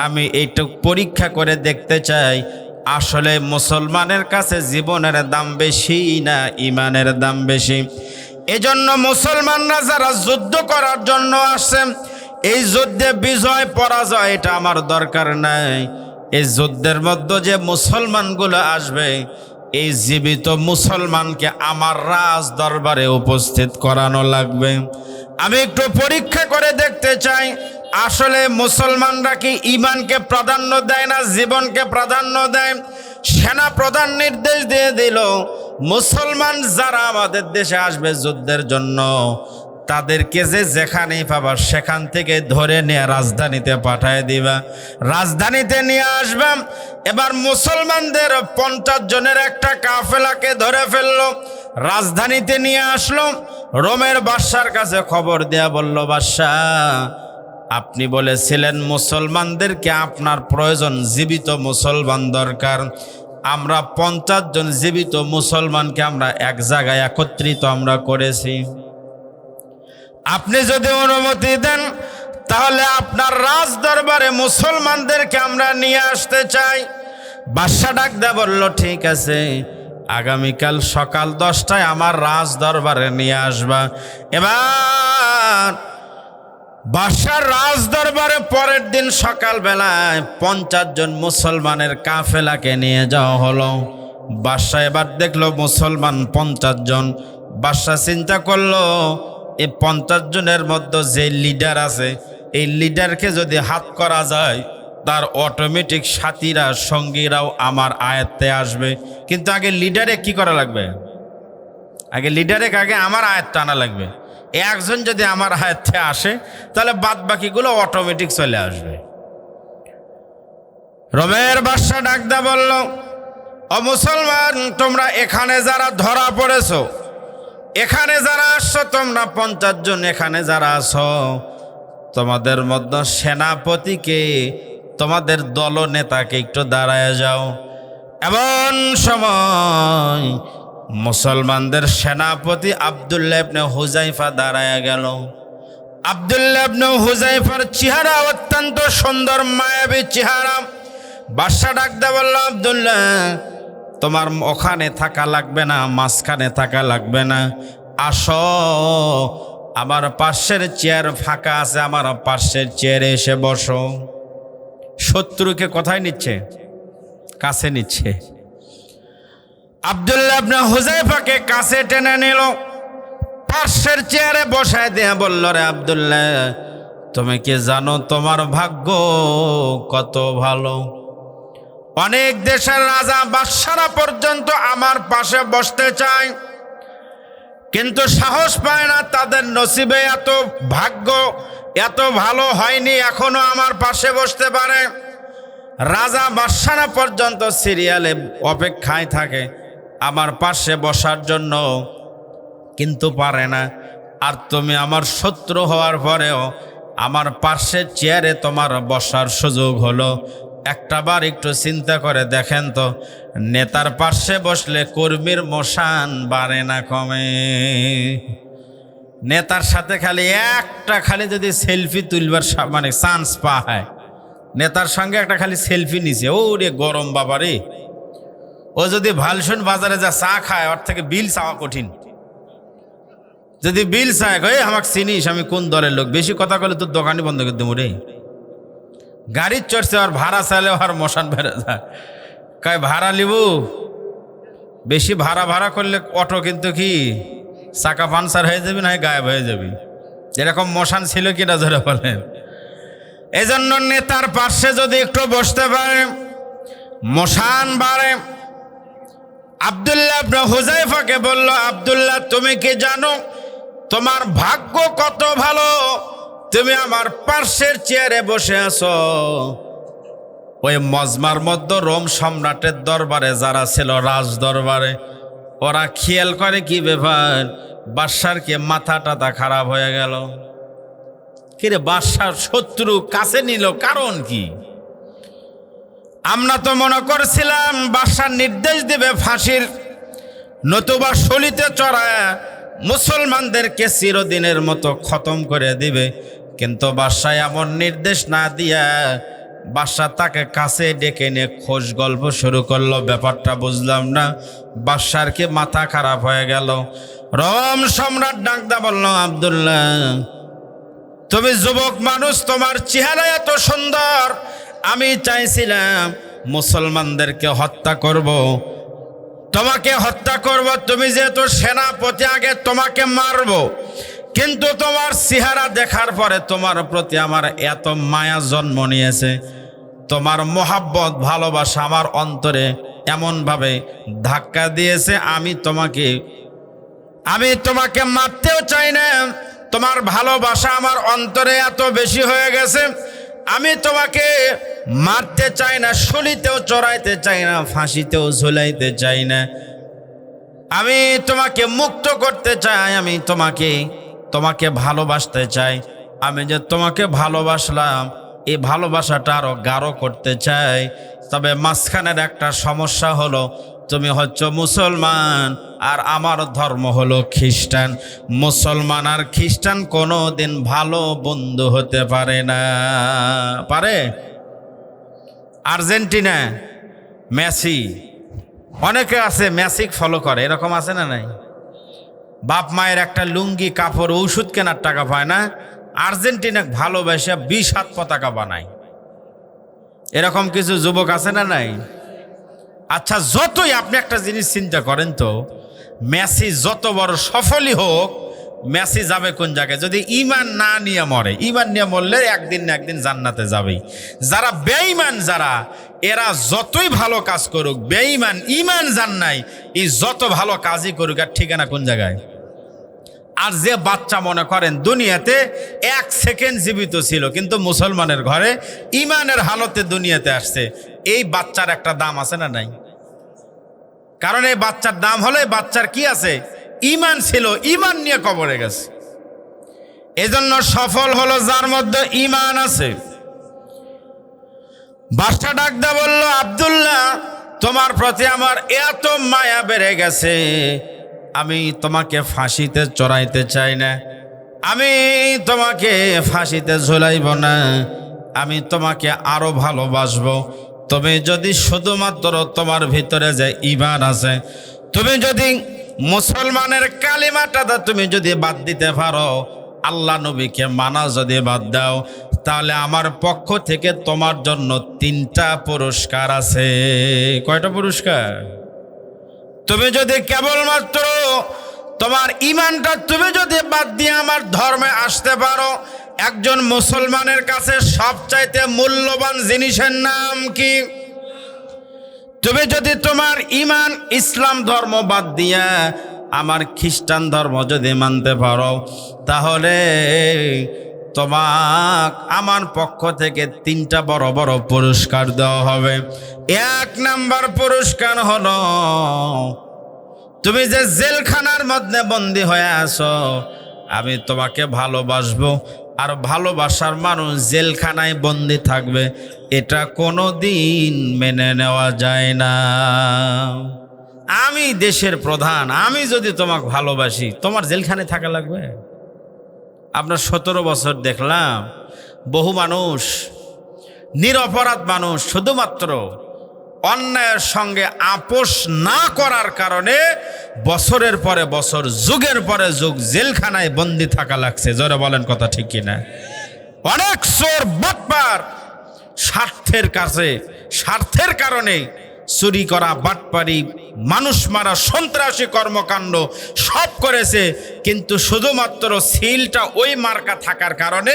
আমি এইটুক পরীক্ষা করে দেখতে চাই আসলে মুসলমানের কাছে জীবনের দাম বেশি না ঈমানের দাম বেশি। এজন্য মুসলমানরা যারা যুদ্ধ করার জন্য আসে, এই যুদ্ধে বিজয় পরাজয় এটা আমার দরকার নাই। এই যুদ্ধের মধ্যে যে মুসলমানগুলো আসবে, এই জীবিত মুসলমানকে আমার রাজ দরবারে উপস্থিত করানো লাগবে। আমি একটু পরীক্ষা করে দেখতে চাই আসলে মুসলমানরা কি ঈমানকে প্রাধান্য দেয় না জীবনকে প্রাধান্য দেয়। সেনা প্রধান নির্দেশ দিয়ে দিল, মুসলমান যারা আমাদের দেশে আসবে যুদ্ধের জন্য, তাদেরকে যেখানেই পাবা সেখান থেকে ধরে নিয়ে রাজধানীতে পাঠিয়ে দিবা, রাজধানীতে নিয়ে আসবা। এবার মুসলমানদের 50 জনের একটা কাফেলাকে ধরে ফেললো, রাজধানীতে নিয়ে আসলো। রোমের বাদশার কাছে খবর দেয়া বলল, বাদশাহ, আপনি বলেছিলেন মুসলমানদেরকে আপনার প্রয়োজন, জীবিত মুসলমান দরকার। আমরা 50 জন জীবিত মুসলমানকে আমরা এক জায়গায় একত্রিত আমরা করেছি। আপনি যদি অনুমতি দেন তাহলে আপনার রাজ দরবারে মুসলমানদেরকে আমরা নিয়ে আসতে চাই। বাদশা ডাক দেয়া বলল, ঠিক আছে, আগামীকাল সকাল 10টায় আমার রাজ দরবারে নিয়ে আসবা। এবার বাদশার রাজ দরবারে পরের দিন সকালবেলায় 50 জন মুসলমানের কাফেলাকে নিয়ে যাওয়া হলো। বাদশা এবার দেখলো মুসলমান 50 জন। বাদশা চিন্তা করলো, এই 50 জনের মধ্যে যে লিডার আছে, এই লিডারকে যদি হাত করা যায়, তার অটোমেটিক সাথীরা সঙ্গীরাও আমার আয়ত্তে আসবে। কিন্তু আগে লিডারে কি করা লাগবে? আগে লিডারে আগে আমার আয়ত্তে আনা লাগবে। একজন যদি আমার আয়ত্তে আসে তাহলে বাদ বাকিগুলো অটোমেটিক চলে আসবে। রোমের বাদশা ডাকদা বলল, ও মুসলমান, তোমরা এখানে যারা ধরা পড়েছো, এখানে যারা আসছো, তোমরা 50 জন এখানে যারা আছো, তোমাদের মধ্যে সেনাপতিকে, তোমাদের দল নেতাকে একটু দাঁড়ায় যাও। এমন সময় মুসলমানদের সেনাপতি আব্দুল্লাহ ইবনে হুযায়ফা দাঁড়ায় গেল। আব্দুল্লাহ ইবনে হুযায়ফার চেহারা অত্যন্ত সুন্দর, মায়াবী চেহারা। বাদশা ডাকদা বলল, আব্দুল্লাহ, তোমার ওখানে থাকা লাগবে না, মাঝখানে থাকা লাগবে না, আসো, আমার পাশের চেয়ার ফাঁকা আছে, আমার পাশের চেয়ারে এসে বসো। শত্রুকে কোথায় নিচ্ছে? কাছে নিচ্ছে। আব্দুল্লাহ ইবনে হুযায়ফাকে কাছে টেনে নিল, পাশের চেয়ারে বসায় দিয়ে বলল, রে আব্দুল্লাহ, তুমি কি জানো তোমার ভাগ্য কত ভালো? অনেক দেশের রাজা বাদশারা পর্যন্ত আমার পাশে বসতে চায়, কিন্তু সাহস পায় না। তাদের নসিবে এত ভাগ্য এত ভালো হয়নি এখনো আমার পাশে বসতে পারে। রাজা বাদশারা পর্যন্ত সিরিয়ালে অপেক্ষায় থাকে আমার পাশে বসার জন্য, কিন্তু পারে না। আর তুমি আমার শত্রু হওয়ার পরেও আমার পাশের চেয়ারে তোমার বসার সুযোগ হলো। একটাবার একটু চিন্তা করে দেখেন তো, নেতার পাশে বসলে কর্মীর মশান বাড়ে না কমে? নেতার সাথে খালি যদি সেলফি তুলবার মানে চান্স পায়, নেতার সঙ্গে একটা খালি সেলফি নিছে, ও রে গরম বাবা রে। ও যদি ভালসুন বাজারে যা চা খায়, ওর থেকে বিল চাওয়া কঠিন। যদি বিল চায়, আমাকে চিনিস, আমি কোন দলের লোক, বেশি কথা বলে তোর দোকানই বন্ধ করে দেবো রে। গাড়ির চড়ছে, আর ভাড়া চাইলে আর মশান বেড়ে যায়, কয় ভাড়া লিব। বেশি ভাড়া করলে অটো কিন্তু কি চাকা পাঞ্চার হয়ে যাবি, না গায়েব হয়ে যাবি। এরকম মশান ছিল কিনা ধরে বলেন। এই জন্য নেতার পাশে যদি একটু বসতে পারে মশান বাড়ে। আব্দুল্লাহ ইবনে হুযায়ফাকে বলল, আব্দুল্লাহ তুমি কি জানো তোমার ভাগ্য কত ভালো, তুমি আমার পাশের চেয়ারে বসে আছো। ওই মজমার মধ্যে রোম সম্রাটের দরবারে যারা ছিল, রাজ দরবারে, ওরা খেয়াল করে কি ব্যাপার, বাদশার কে মাথা টাথা খারাপ হয়ে গেল। কিরে বাদশার শত্রু কাছে নিল, কারণ কি? আমরা তো মনে করছিলাম বাদশা নির্দেশ দেবে ফাঁসির, নতুবা শলিতে চড়ায় মুসলমানদেরকে চিরদিনের মতো খতম করে দিবে। কিন্তু বাদশা এমন নির্দেশ না দিয়া বাদশা তাকে কাছে ডেকে নিয়ে খোঁজ গল্প শুরু করলো। ব্যাপারটা বুঝলাম না, বাদশার কি মাথা খারাপ হয়ে গেল। রোম সম্রাট ডাকদা বলল, আব্দুল্লাহ তুমি যুবক মানুষ, তোমার চেহারা এত সুন্দর, আমি চাইছিলাম মুসলমানদেরকে হত্যা করব, তোমাকে হত্যা করব, তুমি যেহেতু সেনাপতি আগে তোমাকে মারব, কিন্তু তোমার চেহারা দেখার পরে তোমার প্রতি আমার এত মায়া জন্ম নিয়েছে, তোমার মোহাব্বত ভালোবাসা আমার অন্তরে এমনভাবে ধাক্কা দিয়েছে, আমি তোমাকে মারতেও চাই না, তোমার ভালোবাসা আমার অন্তরে এত বেশি হয়ে গেছে, আমি তোমাকে মারতে চাই না, শলিতেও চড়াইতে চাই না, ফাঁসিতেও ঝুলাইতে চাই না, আমি তোমাকে মুক্ত করতে চাই, আমি তোমাকে ভালোবাসতে চাই। আমি যে তোমাকে ভালোবাসলাম, এই ভালোবাসাটা আরো গাঢ় করতে চাই। তবে মাঝখানের একটা সমস্যা হলো, তুমি হচ্ছে মুসলমান আর আমার ধর্ম হলো খ্রিস্টান। মুসলমান আর খ্রিস্টান কোনো দিন ভালো বন্ধু হতে পারে না। পারে? আর্জেন্টিনা মেসি, অনেকে আছে মেসিক ফলো করে, এরকম আছে না নাই? বাপ মায়ের একটা লুঙ্গি কাপড় ঔষধ কেনার টাকা পায় না, আর্জেন্টিনা ভালোবাসা 20 হাত পতাকা বানায়। এরকম কিছু যুবক আছে না নাই? আচ্ছা, যতই আপনি একটা জিনিস চিন্তা করেন তো, মেসি যত বড় সফলই হোক, মেসি যাবে কোন জায়গায়? যদি ঈমান না নিয়ে মরে। ঈমান নিয়ে মরলে একদিন না একদিন জান্নাতে যাবেই। যারা বেঈমান, এরা যতই ভালো কাজ করুক, বেঈমান, ঈমান যার নাই, এই যত ভালো কাজই করুক, আর ঠিকানা কোন জায়গায়? আর যে বাচ্চা মনে করেন দুনিয়াতে 1 সেকেন্ড জীবিত ছিল, কিন্তু মুসলমানের ঘরে ঈমানের হালতে দুনিয়াতে আসছে, এই বাচ্চার একটা দাম আছে না নাই? কারণ এই বাচ্চার দাম হলে বাচ্চার কি আছে? ঈমান ছিল, ঈমান নিয়ে কবরে গেছে। এজন্য সফল হলো যার মধ্যে ঈমান আছে। বাদশা ডাকদা বলল, আব্দুল্লাহ তোমার প্রতি আমার এত মায়া বেড়ে গেছে, আমি তোমাকে ফাঁসিতে চড়াইতে চাই না, আমি তোমাকে ফাঁসিতে ঝুলাইব না, আমি তোমাকে আরো ভালোবাসবো। তুমি যদি শুধুমাত্র তোমার ভিতরে যে ঈমান আছে, তুমি যদি মুসলমানের কালিমাটা তুমি যদি বাদ দিতে পারো, আল্লাহ নবীকে মানা যদি বাদ দাও, তাহলে আমার পক্ষ থেকে তোমার জন্য 3টা পুরস্কার আছে। কয়টা পুরস্কার? তুমি যদি কেবলমাত্র তোমার ঈমানটা তুমি যদি বাদ দিয়ে আমার ধর্মে আসতে পারো, একজন মুসলমানের কাছে সবচাইতে মূল্যবান জিনিসের নাম কি? তুমি যদি তোমার ঈমান ইসলাম ধর্ম বাদ দিয়া আমার খ্রিস্টান ধর্ম যদি মানতে পারো, তাহলে তোমাক আমার পক্ষ থেকে 3টা বড় বড় পুরস্কার দেওয়া হবে। 1 নাম্বার পুরস্কার হলো, তুমি যে জেলখানার মধ্যে বন্দী হয়ে আছো, আমি তোমাকে ভালোবাসবো, আর ভালোবাসার মানুষ জেলখানায় বন্দি থাকবে, এটা কোনো দিন মেনে নেওয়া যায় না। আমি দেশের প্রধান, আমি যদি তোমাকে ভালোবাসি, তোমার জেলখানায় থাকা লাগবে? আপনার 17 বছর দেখলাম বহু মানুষ, নিরপরাধ মানুষ, শুধুমাত্র অন্যায়ের সঙ্গে আপোষ না করার কারণে বছরের পরে বছর, যুগের পরে যুগ জেলখানায় বন্দি থাকা লাগছে। জোরে বলেন কথা ঠিক কিনা? অনেক চোর বাটপার স্বার্থের কাছে, স্বার্থের কারণে চুরি করা, বাটপারি, মানুষ মারা, সন্ত্রাসী কর্মকাণ্ড সব করেছে, কিন্তু শুধুমাত্র সিলটা ওই মার্কা থাকার কারণে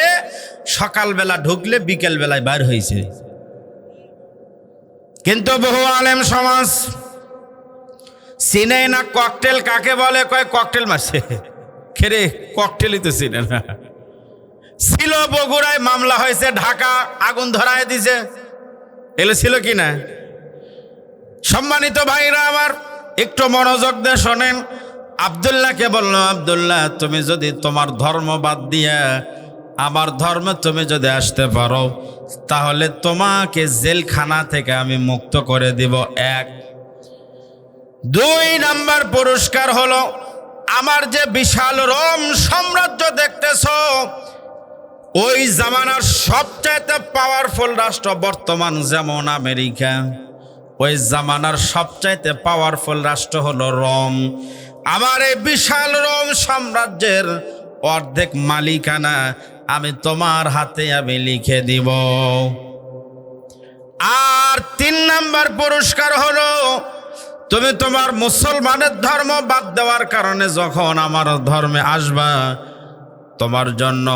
সকালবেলা ঢুকলে বিকেলবেলায় বাইর হয়েছে। কিন্তু বহু আলেম সমাজ চিনে না ককটেল কাকে বলে, কয় ককটেল মারছে, খেরে ককটেলই তো চিনে না। ছিল বগুড়ায় মামলা হয়েছে, ঢাকা আগুন ধরায় দিছে, এগুলো ছিল কি না? সম্মানিত ভাইরা আমার, একটু মনোযোগ দিয়ে শোনেন। আব্দুল্লাহকে বলল, আব্দুল্লাহ তুমি যদি তোমার ধর্ম বাদ দিয়া আমার ধর্মে তুমি যদি আসতে পারো, তাহলে তোমাকে জেলখানা থেকে আমি মুক্ত করে দিব। 1 2 নাম্বার পুরস্কার হলো, আমার যে বিশাল রোম সাম্রাজ্য দেখতেছ, ওই জামানার সবচাইতে পাওয়ারফুল রাষ্ট্র বর্তমান যেমন আমেরিকা, ওই জামানার সবচাইতে পাওয়ারফুল রাষ্ট্র হলো রোম। আমার এই বিশাল রোম সাম্রাজ্যের অর্ধেক মালিকানা আমি তোমার হাতে আমি লিখে দিব। আর 3 নাম্বার পুরস্কার হলো, তুমি তোমার মুসলমানের ধর্ম বাদ দেওয়ার কারণে যখন আমার ধর্মে আসবা, তোমার জন্য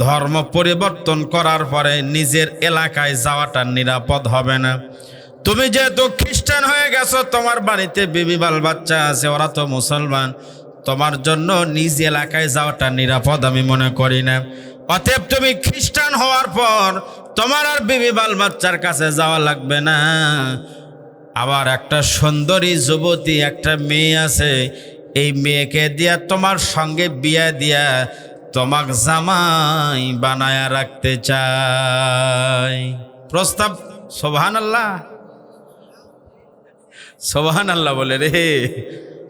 ধর্ম পরিবর্তন করার পরে নিজের এলাকায় যাওয়াটা নিরাপদ হবে না। তুমি যেহেতু খ্রিস্টান হয়ে গেছো, তোমার বাড়িতে বিবি বাল বাচ্চা আছে, ওরা তো মুসলমান, তোমার জন্য নিজ এলাকায় যাওয়াটা নিরাপদ আমি মনে করি না। অতএব তুমি খ্রিস্টান হওয়ার পর তোমার আর বিবি বাল বাচ্চার কাছে যাওয়া লাগবে না। আবার একটা সুন্দরী যুবতী, একটা মেয়ে আছে, এই মেয়েকে দিয়া তোমার সঙ্গে বিয়ে দিয়া তোমাকে জামাই বানায়া রাখতে চাই। প্রস্তাব, সুবহানাল্লাহ, সুবহানাল্লাহ বলে রে।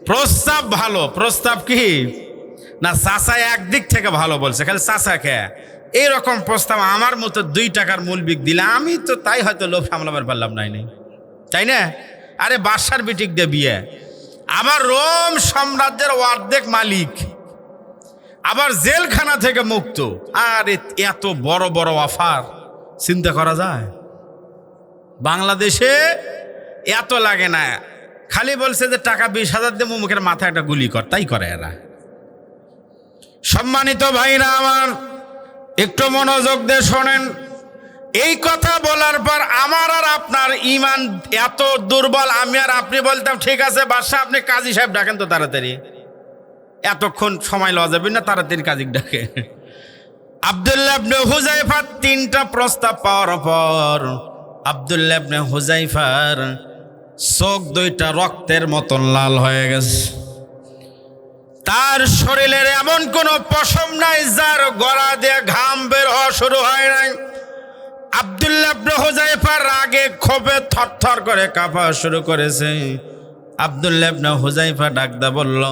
প্রস্তাব ভালো। প্রস্তাব কি না, চাচা একদিক থেকে ভালো বলছে, খালি চাচাকে এইরকম প্রস্তাব আমার মতো 2 টাকার মূলবিক দিলে আমি তো তাই হয়তো লোভ সামলাবার পারলাম নাই, তাই না? আরে বাদশার বিটিক দিয়ে বিয়ে, আবার রোম সাম্রাজ্যের অর্ধেক মালিক, আবার জেলখানা থেকে মুক্ত। আর এত বড় বড় অফার চিন্তা করা যায়? বাংলাদেশে এত লাগে না, খালি বলছে যে টাকা 20,000 দিয়ে মুখের মাথায় একটা গুলি কর, তাই করে এরা। সম্মানিত ভাইরা আমার, একটু মনোযোগ দিয়ে শোনেন। এই কথা বলার পর আমার আর আপনার ইমান এত দুর্বল, আমি আর আপনি বলতাম ঠিক আছে বাদশা আপনি কাজী সাহেব ডাকেন তো তাড়াতাড়ি, এতক্ষণ সময় লওয়া যাবে না, তাড়াতাড়ি কাজী ডাকে। আব্দুল্লাহ ইবনে হুযায়ফা 3টা প্রস্তাব পাওয়ার পর আব্দুল্লাহ ইবনে হুযায়ফার চোখ 2টা রক্তের মতন লাল হয়ে গেছে। তার শরীরের এমন কোনো পশম নাই যার গলা দিয়ে ঘাম বের হওয়া শুরু হয় নাই। আব্দুল্লাহ ইবনে হুযায়ফা রাগে ক্ষোভে থরথর করে কাঁপা শুরু করেছে। আব্দুল্লাহ ইবনে হুযায়ফা ডাকদা বলল,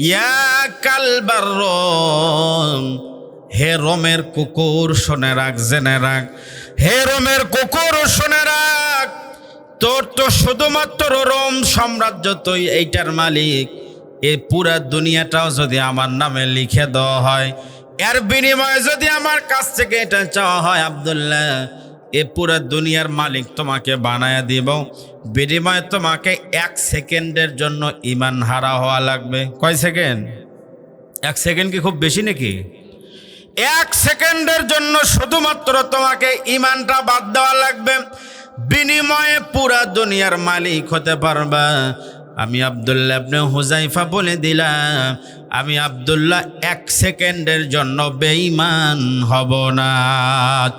ইয়া কালবার রোম, হে রোমের কুকুর শুনে রাখ, জেনে রাখ, হে রোমের কুকুর শুনে রাখ, তোর তো শুধুমাত্র রোম সাম্রাজ্য, তুই এইটার মালিক। এই পুরা দুনিয়াটাও যদি আমার নামে লিখে দেওয়া হয়, এর বিনিময়ে যদি আমার কাছ থেকে এটা চাওয়া হয়, আব্দুল্লাহ এ পুরা দুনিয়ার মালিক তোমাকে বানায়া দিব, বিনিময়ে তোমাকে 1 সেকেন্ডের জন্য ঈমান হারা হওয়া লাগবে। কয় সেকেন্ড? 1 সেকেন্ড কি খুব বেশি নাকি? 1 সেকেন্ডের জন্য শুধুমাত্র তোমাকে ঈমানটা বাদ দেওয়া লাগবে, বিনিময়ে পুরা দুনিয়ার মালিক হতে পারবা। আমি আব্দুল্লাহ ইবনে হুযায়ফা বলে দিলাম, আমি আব্দুল্লাহ 1 সেকেন্ডের জন্য বেঈমান হব না।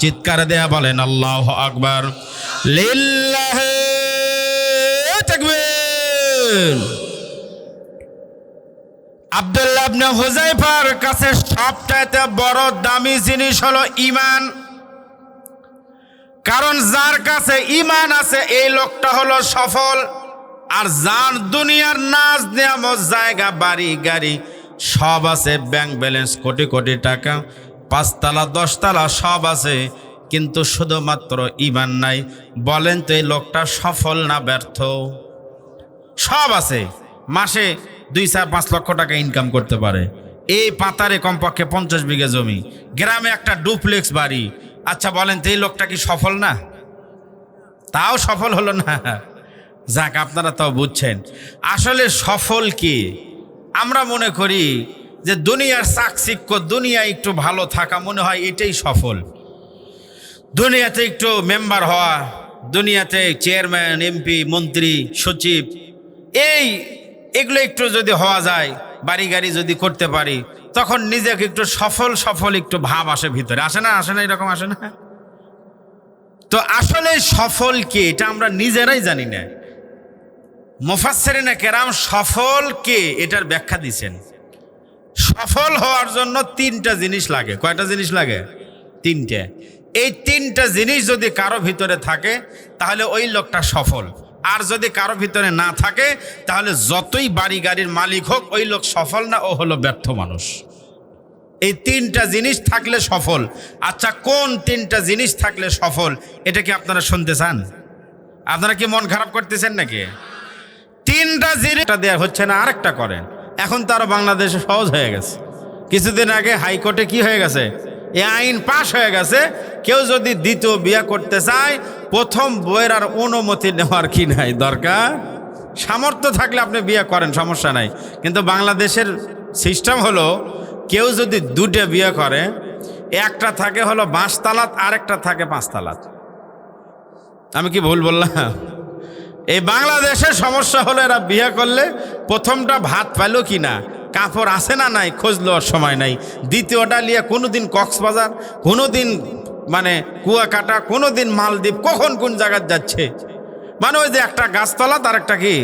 চিৎকার দেয়া বলেন আল্লাহু আকবার, লিল্লাহি তাকবীর। আব্দুল্লাহ ইবনে হুযায়ফার কাছে সবচাইতে বড় দামি জিনিস হলো ঈমান। কারণ যার কাছে ঈমান আছে এই লোকটা হলো সফল। আর যার দুনিয়ার নাজ নেয়ামত, জায়গা, বাড়ি, গাড়ি সব আছে, ব্যাংক ব্যালেন্স কোটি কোটি টাকা, 5 তলা 10 তলা সব আছে, কিন্তু শুধুমাত্র ঈমান নাই, বলেন তো এই লোকটা সফল না ব্যর্থ? সব আছে, মাসে 2-4-5 লক্ষ টাকা ইনকাম করতে পারে, এই পাতারে কমপক্ষে 50 বিঘা জমি, গ্রামে একটা ডুপ্লেক্স বাড়ি। আচ্ছা বলেন তো এই লোকটা কি সফল না? তাও সফল হলো না। যাক, আপনারা তাও বুঝছেন আসলে সফল কি। আমরা মনে করি যে দুনিয়ার চাকচিক্য, দুনিয়া একটু ভালো থাকা, মনে হয় এটাই সফল। দুনিয়াতে একটু মেম্বার হওয়া, দুনিয়াতে চেয়ারম্যান, এমপি, মন্ত্রী, সচিব, এগুলো একটু যদি হওয়া যায়, বাড়ি গাড়ি যদি করতে পারি, তখন নিজেকে একটু সফল সফল একটু ভাব আসে ভিতরে। আসে না এরকম আসে না? তো আসলে সফল কে এটা আমরা নিজেরাই জানি না। মুফাসসিরিনে কেরাম সফল কে এটার ব্যাখ্যা দিয়েছেন। সফল হওয়ার জন্য 3টা জিনিস লাগে। কয়টা জিনিস লাগে? 3টে। এই 3টা জিনিস যদি কারো ভিতরে থাকে তাহলে ওই লোকটা সফল। আর যদি কারো ভিতরে না থাকে তাহলে যতই বাড়ি গাড়ির মালিক হোক, ওই লোক সফল না, ও হলো ব্যর্থ মানুষ। এই 3টা জিনিস থাকলে সফল। আচ্ছা, কোন 3টা জিনিস থাকলে সফল এটা কি আপনারা শুনতে চান? আপনারা কি মন খারাপ করতেছেন নাকি? 3টা জিনিসটা দেওয়া হচ্ছে না, আরেকটা করেন। এখন তো আরো বাংলাদেশে সহজ হয়ে গেছে। কিছুদিন আগে হাইকোর্টে কি হয়ে গেছে, এই আইন পাশ হয়ে গেছে, কেউ যদি দ্বিতীয় বিয়ে করতে চায়, প্রথম বইয়ের আর অনুমতি নেওয়ার কি নাই দরকার। সামর্থ্য থাকলে আপনি বিয়ে করেন, সমস্যা নাই। কিন্তু বাংলাদেশের সিস্টেম হলো, কেউ যদি 2টে বিয়ে করে, একটা থাকে হলো 5 তালাত, আরেকটা থাকে 5 তালাত। আমি কি ভুল বললাম? এই বাংলাদেশের সমস্যা হলো, এরা বিয়ে করলে প্রথমটা ভাত পাইল কি না, কাপড় আছে না নাই খোঁজ লওয়ার সময় নাই। দ্বিতীয়টা নিয়ে কোনোদিন কক্সবাজার, কোনোদিন মানে কুয়াকাটা, কোনোদিন মালদ্বীপ, কখন কোন জায়গায় যাচ্ছে। মানে ওই যে একটা গাছতলাত আর একটা কি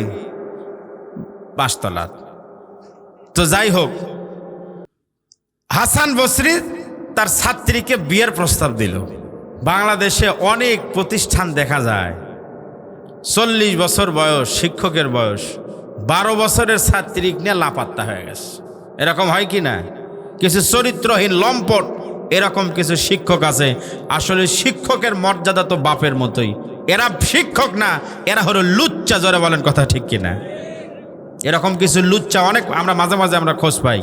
5 তলাত। তো যাই হোক, হাসান বসরি তার ছাত্রীকে বিয়ের প্রস্তাব দিল। বাংলাদেশে অনেক প্রতিষ্ঠান দেখা যায়, 40 বছর বয়স, শিক্ষকের বয়স, 12 বছরের ছাত্রী নিয়ে লাপাত্তা হয়ে গেছে। এরকম হয় কি না? কিছু চরিত্রহীন লম্পট এরকম কিছু শিক্ষক আছে। আসলে শিক্ষকের মর্যাদা তো বাপের মতোই। এরা শিক্ষক না, এরা হলো লুচ্চা। জোরে বলেন কথা ঠিক কিনা? এরকম কিছু লুচ্চা অনেক আমরা মাঝে মাঝে আমরা খোঁজ পাই।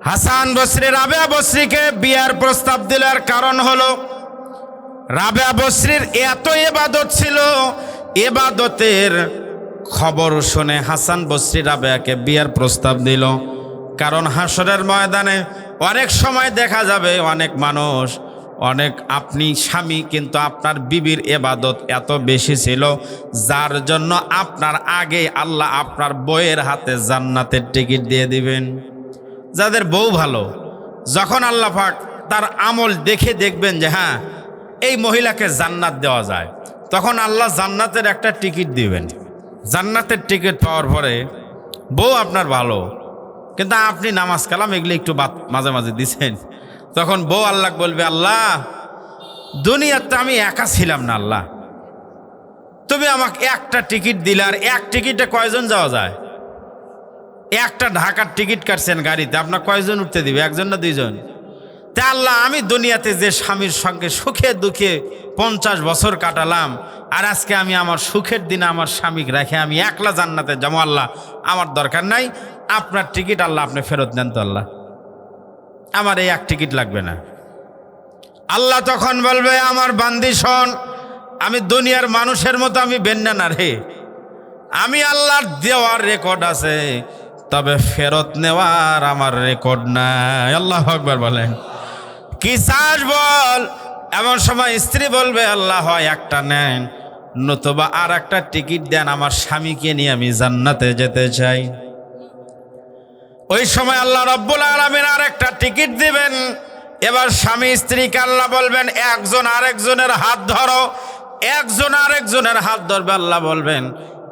হাসান বসরি রাবেয়া বসরিকে বিয়ার প্রস্তাব দেওয়ার কারণ হলো, রাবেয়া বসরির এত ইবাদত ছিল, ইবাদতের খবর শুনে হাসান বসরি রাবেয়াকে বিয়ার প্রস্তাব দিল। কারণ হাসরের ময়দানে অনেক সময় দেখা যাবে অনেক মানুষ, আপনি স্বামী, কিন্তু আপনার বিবির ইবাদত এত বেশি ছিল যার জন্য আপনার আগে আল্লাহ আপনার বউয়ের হাতে জান্নাতের টিকিট দিয়ে দিবেন। যাদের বউ ভালো, যখন আল্লাহ পাক তার আমল দেখে দেখবেন যে হ্যাঁ এই মহিলাকে জান্নাত দেওয়া যায়, তখন আল্লাহ জান্নাতের একটা টিকিট দিবেন। জান্নাতের টিকিট পাওয়ার পরে বউ আপনার ভালো, কিন্তু আপনি নামাজ কালাম এগুলি একটু মাঝে মাঝে দিছেন, তখন বউ আল্লাহ বলবে, আল্লাহ দুনিয়াতে আমি একা ছিলাম না, আল্লাহ তুমি আমাকে একটা টিকিট দিলে, আর এক টিকিটে কয়জন যাওয়া যায়? একটা ঢাকার টিকিট কাটছেন গাড়িতে, আপনার কয়জন উঠতে দিবে? 1জন না 2জন? তা আল্লাহ আমি দুনিয়াতে যে স্বামীর সঙ্গে সুখে দুঃখে 50 বছর কাটালাম, আর আজকে আমি আমার সুখের দিনে আমার স্বামীকে রেখে আমি একলা জান্নাতে যাবো, আল্লাহ আমার দরকার নাই, আপনার টিকিট আল্লাহ আপনি ফেরত দেন তো, আল্লাহ আমার এই এক টিকিট লাগবে না। আল্লাহ তখন বলবে, আমার বান্দি শোন, আমি দুনিয়ার মানুষের মতো আমি বেন্না না রে, আমি আল্লাহর দেওয়ার রেকর্ড আছে, তবে ফেরত নেওয়ার আমার রেকর্ড নাই। আল্লাহু আকবার বলেন। কি চাস বল? এমন সময় স্ত্রী বলবে, আল্লাহ হয় একটা নেন, নতুবা আর একটা টিকিট দেন, আমার স্বামীকে নিয়ে আমি জান্নাতে যেতে চাই। ওই সময় আল্লাহ রাব্বুল আলামিন আর একটা টিকিট দিবেন। এবার স্বামী স্ত্রীকে আল্লাহ বলবেন, একজন আরেকজনের হাত ধরো। একজন আরেকজনের হাত ধরবে, আল্লাহ বলবেন,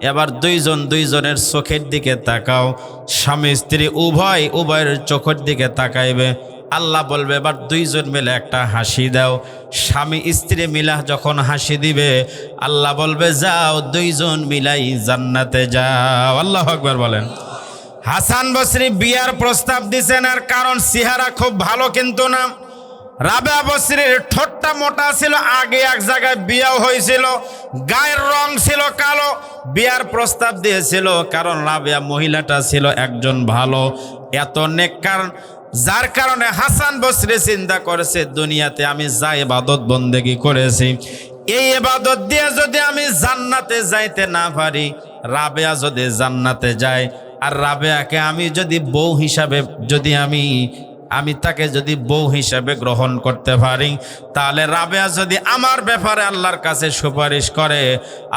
এবার দুইজন দুইজনের চোখের দিকে তাকাও। স্বামী স্ত্রী উভয়ের চোখের দিকে তাকাইবে। আল্লাহ বলবে এবার দুইজন মিলে একটা হাসি দাও। স্বামী স্ত্রী মিলা যখন হাসি দিবে আল্লাহ বলবে যাও দুইজন মিলাই জান্নাতে যাও। আল্লাহু আকবার বলেন। হাসান বসরি বিয়ার প্রস্তাব দিছেন, আর কারণ চেহারা খুব ভালো কিন্তু না। রাবেয়া বসরির ঠোঁটটা মোটা ছিল, আগে এক জায়গায় বিয়াও হয়েছিল, গায়ের রং ছিল কালো। বিয়ার প্রস্তাব দিয়েছিল কারণ রাবেয়া মহিলাটা ছিল একজন ভালো, এত নেককার, যার কারণে হাসান বসরি চিন্তা করেছে দুনিয়াতে আমি যা ইবাদত বন্দেগী করেছি এই ইবাদত দিয়ে যদি আমি জান্নাতে যাইতে না পারি, রাবেয়া যদি জান্নাতে যায় আর রাবেয়াকে আমি যদি বউ হিসাবে যদি আমি তাকে যদি বউ হিসাবে গ্রহণ করতে পারি, তাহলে রাবেয়া যদি আমার ব্যাপারে আল্লাহর কাছে সুপারিশ করে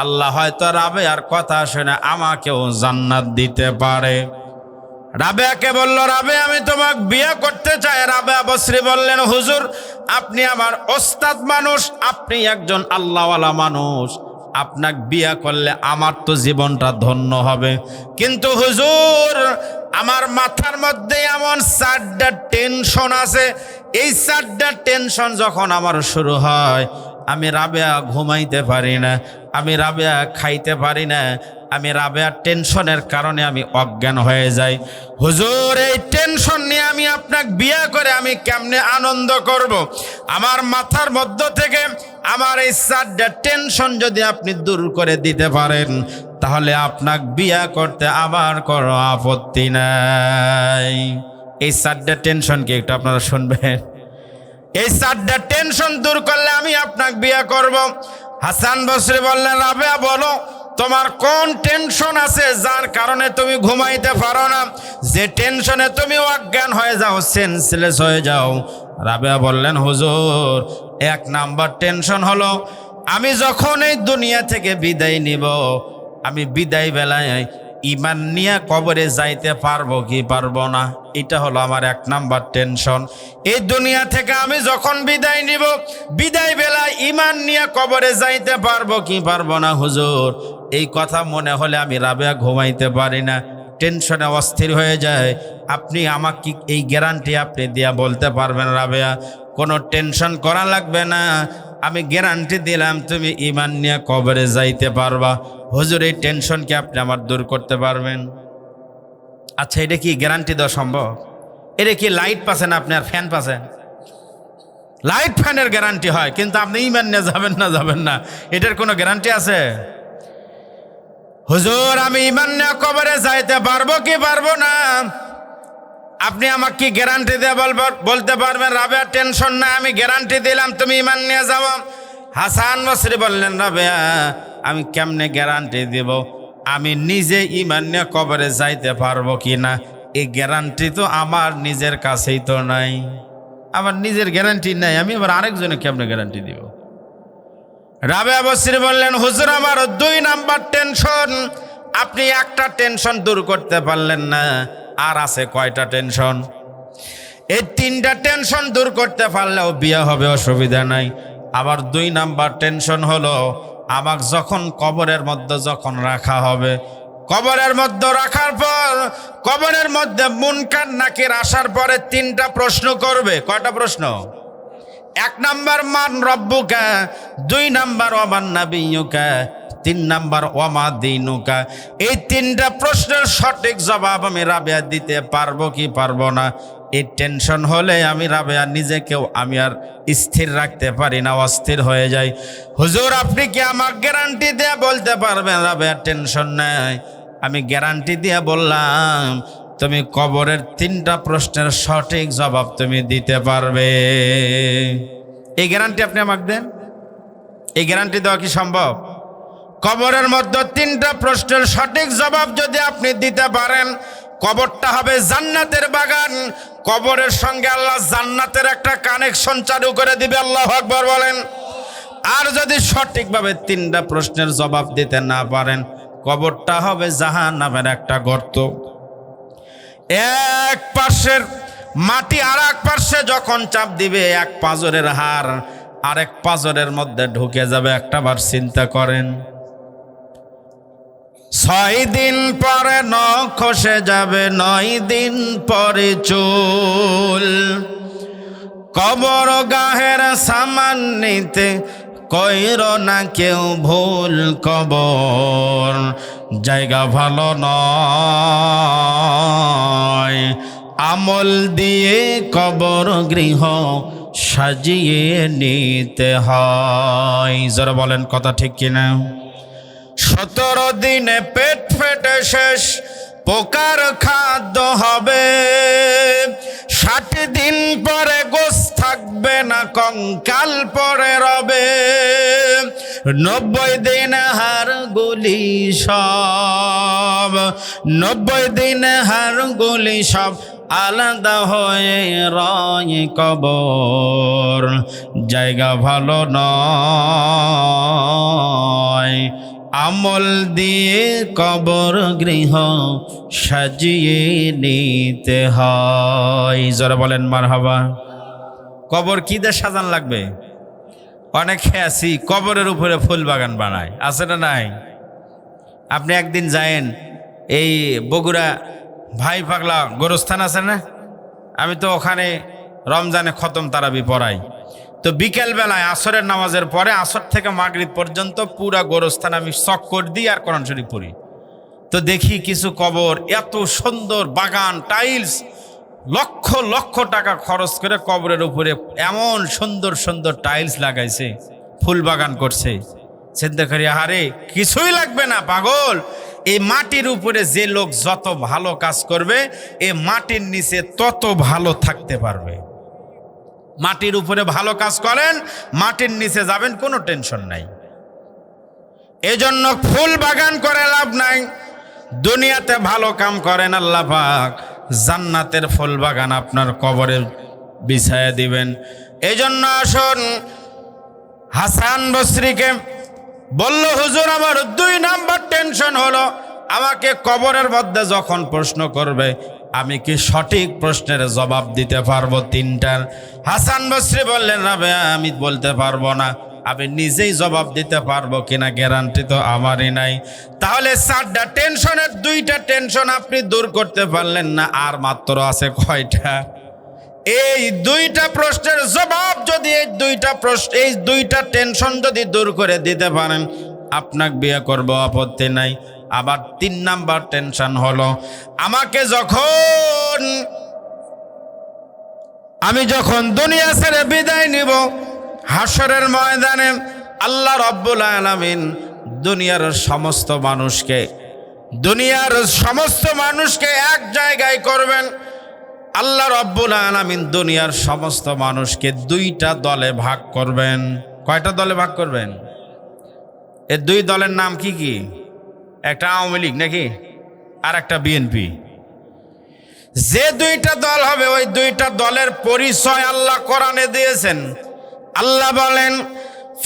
আল্লাহ হয়তো রাবেয়ার কথা শুনে আমাকেও জান্নাত দিতে পারে। রাবেয়াকে বলল রাবেয়া আমি তোমাকে বিয়ে করতে চাই। রাবেয়া বসরি বললেন হুজুর আপনি আমার ওস্তাদ মানুষ, আপনি একজন আল্লাহওয়ালা মানুষ, আপনাকে বিয়ে করলে আমার তো জীবনটা ধন্য হবে, কিন্তু হুজুর আমার মাথার মধ্যে এমন 4টা টেনশন আছে, এই 4টা টেনশন যখন আমার শুরু হয় আমি রাবেয়া ঘুমাইতে পারি না, আমি রাবেয়া খাইতে পারি না, আমি রাবেয়ার টেনশনের কারণে আমি অজ্ঞান হয়ে যাই। হুজুর এই টেনশন নিয়ে আমি আপনাকে বিয়ে করে আমি কেমনে আনন্দ করব? আমার মাথার মধ্য থেকে আমার এই 4টা টেনশন যদি আপনি দূর করে দিতে পারেন তাহলে আপনাকে বিয়ে করতে আমার কোনো আপত্তি নাই। এই 4টা টেনশন কি একটু আপনারা শুনবেন? এই 4টা টেনশন দূর করলে আমি আপনাকে বিয়ে করব। হাসান বসরি বললেন রাবেয়া বলো তোমার কোন টেনশন আছে যার কারণে তুমি ঘুমাইতে পারো না, যে টেনশনে তুমি অজ্ঞান হয়ে যাও, সেন্সলেস হয়ে যাও? রাবেয়া বললেন হুজুর 1 নাম্বার টেনশন হলো আমি যখন এই দুনিয়া থেকে বিদায় নিব, আমি বিদায় বেলায় ইমান নিয়ে কবরে যাইতে পারবো কি পারবো না, এটা হলো আমার 1 নাম্বার টেনশন। এই দুনিয়া থেকে আমি যখন বিদায় নিব, বিদায় বেলায় ইমান নিয়ে কবরে যাইতে পারবো কি পারবো না হুজুর, এই কথা মনে হলে আমি রাবেয়া ঘুমাইতে পারি না, টেনশনে অস্থির হয়ে যায়। আপনি আমাকে এই গ্যারান্টি আপনি দিয়া বলতে পারবেন রাবেয়া কোনো টেনশন করা লাগবে না, আমি গ্যারান্টি দিলাম তুমি ইমান নিয়ে কবরে যাইতে পারবা। হুজুর এই টেনশন কি আপনি আমার দূর করতে পারবেন? আচ্ছা এটা কি গ্যারান্টি দেওয়া সম্ভব? এটা কি লাইট পাচ্ছেন আপনি আর ফ্যান পাচ্ছেন? লাইট ফ্যানের গ্যারান্টি হয়, কিন্তু আপনি ইমান নিয়ে যাবেন না এটার কোনো গ্যারান্টি আছে? হুজুর আমি ইমান নিয়ে কবরে যাইতে পারবো কি পারবো না, আপনি আমাকে কি গ্যারান্টি দিয়ে বলতে পারবেন? রাবেয়া টেনশন না, আমি গ্যারান্টি দিলাম তুমি ইমান নিয়ে যাবো। হাসান বসরি বললেন রাবেয়া আমি কেমনে গ্যারান্টি দিব, আমি নিজে ইমান নিয়ে কবরে যাইতে পারবো কি না এই গ্যারান্টি তো আমার নিজের কাছেই তো নাই, আমার নিজের গ্যারান্টি নাই, আমি আবার আরেকজনে কেমনে গ্যারান্টি দিব? রাবেয়া বসরি বললেন হুজুর আমার 2 নাম্বার টেনশন, আপনি একটা টেনশন দূর করতে পারলেন না, আর আছে কয়টা টেনশন? এই 3টা টেনশন দূর করতে পারলেও বিয়ে হবে, অসুবিধা নাই। আবার 2 নাম্বার টেনশন হলো আমাকে যখন কবরের মধ্যে যখন রাখা হবে, কবরের মধ্যে রাখার পর কবরের মধ্যে মুনকার নাকির আসার পরে 3টা প্রশ্ন করবে। কয়টা প্রশ্ন? 1 নাম্বার মান রব্বুকা, 2 নাম্বার ওয়ামান নাবিয়ুকা, 3 নাম্বার ওয়ামা দীনুকা। এই 3টা প্রশ্নের সঠিক জবাব আমি রাবেয়া দিতে পারবো কি পারবো না, এই টেনশন হলে আমি রাবেয়া নিজেকেও আমি আর স্থির রাখতে পারি না, অস্থির হয়ে যাই। হুজুর আপনি কি আমাকে গ্যারান্টি দিয়ে বলতে পারবেন রাবেয়া টেনশন নাই? আমি গ্যারান্টি দিয়ে বললাম তুমি কবরের 3টা প্রশ্নের সঠিক জবাব তুমি দিতে পারবে। এই গ্যারান্টি আপনি আমাকে দেন, এই গ্যারান্টি দেওয়া কি সম্ভব? কবরের মধ্যে 3টা প্রশ্নের সঠিক জবাব যদি আপনি দিতে পারেন, কবরটা হবে জান্নাতের বাগান, কবরের সঙ্গে আল্লাহ জান্নাতের একটা কানেকশন চালু করে দিবে। আল্লাহু আকবার বলেন। আর যদি সঠিকভাবে 3টা প্রশ্নের জবাব দিতে না পারেন, কবরটা হবে জাহান্নামের একটা গর্ত। এক পাশের মাটি আর এক পাশে যখন চাপ দিবে, এক পাঁজরের হাড় আরেক পাঁজরের মধ্যে ঢুকে যাবে। একটা বার চিন্তা করেন, 6 দিন পরে নখ খসে যাবে, 9 দিন পরে চুল। কবর গাহের সামান নিতে কইর না কেউ ভুল, কবর জায়গা ভালো নয়। আমল দিয়ে কবর গৃহ সাজিয়ে নিতে হয়। যারা বলেন কথা ঠিক কিনা? 17 দিনে পেট ফেটে শেষ, পোকার খাদ্য হবে। 60 দিন পরে গোশ থাকবে না, কঙ্কাল পরে রবে। 90 দিন হাড় গুলি সব, 90 দিন হাড় গুলি সব আলাদা হয়ে রয় কবর জায়গা ভালো নয়। আমল দিয়ে কবর গৃহ সাজিয়ে নিতে হয়। যারা বলেন মারহাবা। কবর কি দিয়ে সাজান লাগবে? অনেকে আছি কবরের উপরে ফুল বাগান বানায়, আছে না নাই? আপনি একদিন যায়েন এই বগুড়া ভাই পাগলা গোরস্থান আছে না, আমি তো ওখানে রমজানে খতম তারাবি পড়াই। তো বিকেল বেলায় আসরের নামাজের পরে আসর থেকে মাগরিব পর্যন্ত পুরা গোরস্থান আমি চক্কর দিই আর কোরআন শরীফ পড়ি। তো দেখি কিছু কবর, এত সুন্দর বাগান, টাইলস, লক্ষ লক্ষ টাকা খরচ করে কবরের উপরে এমন সুন্দর সুন্দর টাইলস লাগাইছে, ফুল বাগান করছে। চিন্তা করি আরে কিছুই লাগবে না পাগল, এই মাটির উপরে যে লোক যত ভালো কাজ করবে এই মাটির নিচে তত ভালো থাকতে পারবে। মাটির উপরে ভালো কাজ করেন, মাটির নিচে যাবেন, কোনো টেনশন নাই। এজন্য ফুল বাগান করে লাভ নাই। দুনিয়াতে ভালো কাম করেন, আল্লাহ পাক জান্নাতের ফুল বাগান আপনার কবরে বিছায়া দিবেন। এজন্য আসুন, হাসান বসরিকে বলল, হুজুর আমার 2 নাম্বার টেনশন হলো, আমাকে কবরের মধ্যে যখন প্রশ্ন করবে আমি কি সঠিক প্রশ্নের জবাব দিতে পারবো 3টার? হাসান বসরি বললেন, না ভাই আমি বলতে পারবো না, আমি নিজেই জবাব দিতে পারবো কিনা গ্যারান্টি তো আমারই নাই। তাহলে 4টা টেনশনের 2টা টেনশন আপনি দূর করতে পারলেন না, আর মাত্র আছে কয়টা? এই 2টা প্রশ্নের জবাব যদি এই 2টা টেনশন যদি দূর করে দিতে পারেন, আপনাকে বিয়ে করব, আপত্তি নাই। আবার 3 নাম্বার টেনশন হলো, আমি যখন দুনিয়া ছেড়ে বিদায় নিব, হাসরের ময়দানে আল্লাহ রাব্বুল আলামিন দুনিয়ার সমস্ত মানুষকে এক জায়গায় করবেন। আল্লাহ রাব্বুল আলামিন দুনিয়ার সমস্ত মানুষকে 2টা দলে ভাগ করবেন। কয়টা দলে ভাগ করবেন? এই 2 দলের নাম কি কি? একটা আওয়ামী লীগ নাকি, আর একটা বিএনপি। যে 2টা দল হবে ওই 2টা দলের পরিচয় আল্লাহ কোরআনে দিয়েছেন। আল্লাহ বলেন,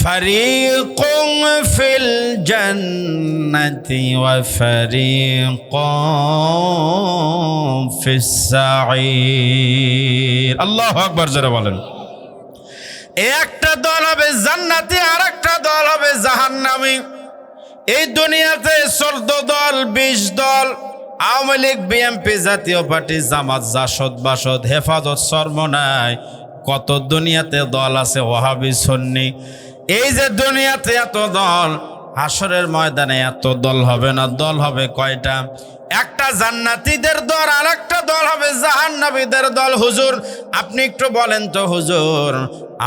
ফারিকুন ফিল জান্নাতি ওয়া ফারিকুন ফিস সাঈর। আল্লাহু আকবার জোরে বলেন। একটা দল হবে জান্নাতি, আর একটা দল হবে জাহান্নামী। এই দুনিয়াতে 14 দল, 20 দল, আওয়ামী লীগ, বিএনপি, জাতীয় পার্টি, জামাত, জাসদ, বাসদ, হেফাজত, সরমনায়, কত দুনিয়াতে দল আছে, ওয়াহাবি, সুন্নি। এই যে দুনিয়াতে এত দল, হাসরের ময়দানে এত দল হবে না। দল হবে কয়টা? একটা জান্নাতীদের দল, আর একটা দল হবে জাহান্নামীদের দল। হুজুর আপনি একটু বলেন তো, হুজুর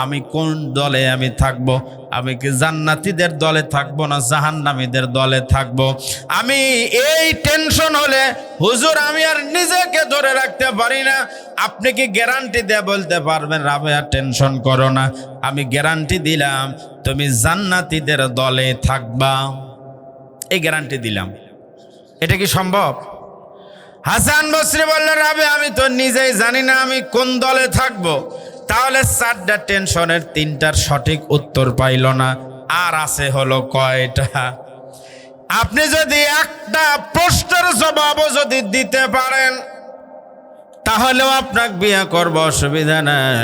আমি কোন দলে আমি থাকব? আমি কি জান্নাতীদের দলে থাকবো না জাহান্নামীদের দলে থাকবো? আমি এই টেনশন হলে হুজুর আমি আর নিজেকে ধরে রাখতে পারি না। আপনি কি গ্যারান্টি দিয়ে বলতে পারবেন, রাবেয়া টেনশন করো না, আমি গ্যারান্টি দিলাম তুমি জান্নাতীদের দলে থাকবা? এই গ্যারান্টি দিলাম। এটা কি সম্ভব? হাসান বসরি বললেন, রাবে আমি তো নিজেই জানি না আমি কোন দলে থাকবো। তাহলে 4টা টেনশনের 3টার সঠিক উত্তর পাইল না। আর আছে হলো কয়টা? আপনি যদি একটা প্রশ্নের জবাবও যদি দিতে পারেন তাহলেও আপনাকে বিয়ে করব, অসুবিধা নাই।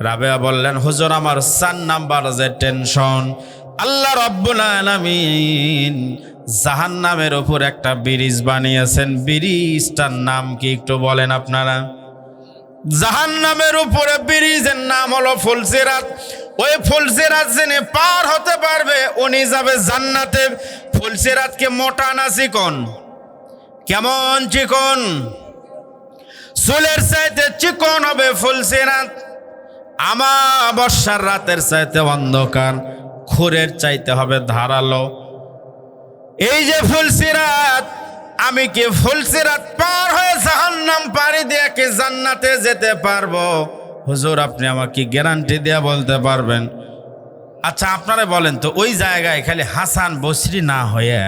রাবেয়া বললেন, হুজুর আমার 4 নাম্বার যে টেনশন, আল্লাহ রাব্বুল আলামিন জাহান্নামের উপর একটা ব্রিজ বানিয়েছেন। ব্রিজটার নাম কি একটু বলেন আপনারা? জাহান্নামের উপরে ব্রিজের নাম হলো ফুলসিরাত। ওই ফুলসিরাত যিনি পার হতে পারবে উনি যাবে জান্নাতে। ফুলসিরাতকে মোটা না চিকন? কেমন চিকন? চুলের চাইতে চিকন হবে ফুলসিরাত। আমাবস্যার রাতের চাইতে অন্ধকার, খুরের চাইতে হবে ধারালো। এই যে ফুলসিরাত, আমি কি ফুলসিরাত পার হয়ে জাহান্নাম পাড়ি দিয়ে কি জান্নাতে যেতে পারবো? হুজুর আপনি আমাকে গ্যারান্টি দিয়ে বলতে পারবেন? আচ্ছা আপনারা বলেন তো, ওই জায়গায় খালি হাসান বসরি না হয়ে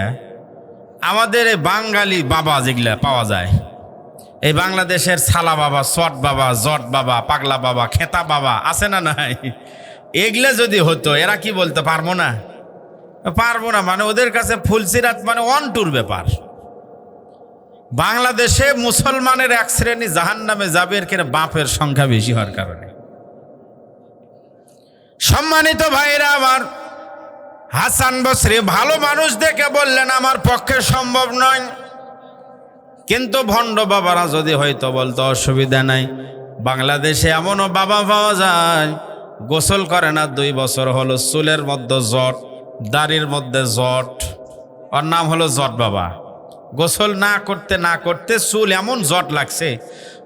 আমাদের এই বাঙালি বাবা যেগুলা পাওয়া যায়, এই বাংলাদেশের সালা বাবা, চট বাবা, জট বাবা, পাগলা বাবা, খেতা বাবা আছে না নাই? এগুলা যদি হতো এরা কি বলতে পারবো না? পারবো না মানে ওদের কাছে ফুলসিরাত মানে অনটুর ব্যাপার। বাংলাদেশে মুসলমানের এক শ্রেণী জাহান্নামে যাবে এর কেন বাপের সংখ্যা বেশি হওয়ার কারণে। সম্মানিত ভাইরা আমার, হাসান বসরি ভালো মানুষ দেখে বললেন আমার পক্ষে সম্ভব নয়, কিন্তু ভণ্ড বাবারা যদি হয়তো বলতো অসুবিধা নাই। বাংলাদেশে এমনও বাবা পাওয়া যায় গোসল করে না 2 বছর হলো, চুলের মধ্যে জট, দাড়ির মধ্যে জট, ওর নাম হলো জট বাবা। গোসল না করতে না করতে চুল এমন জট লাগছে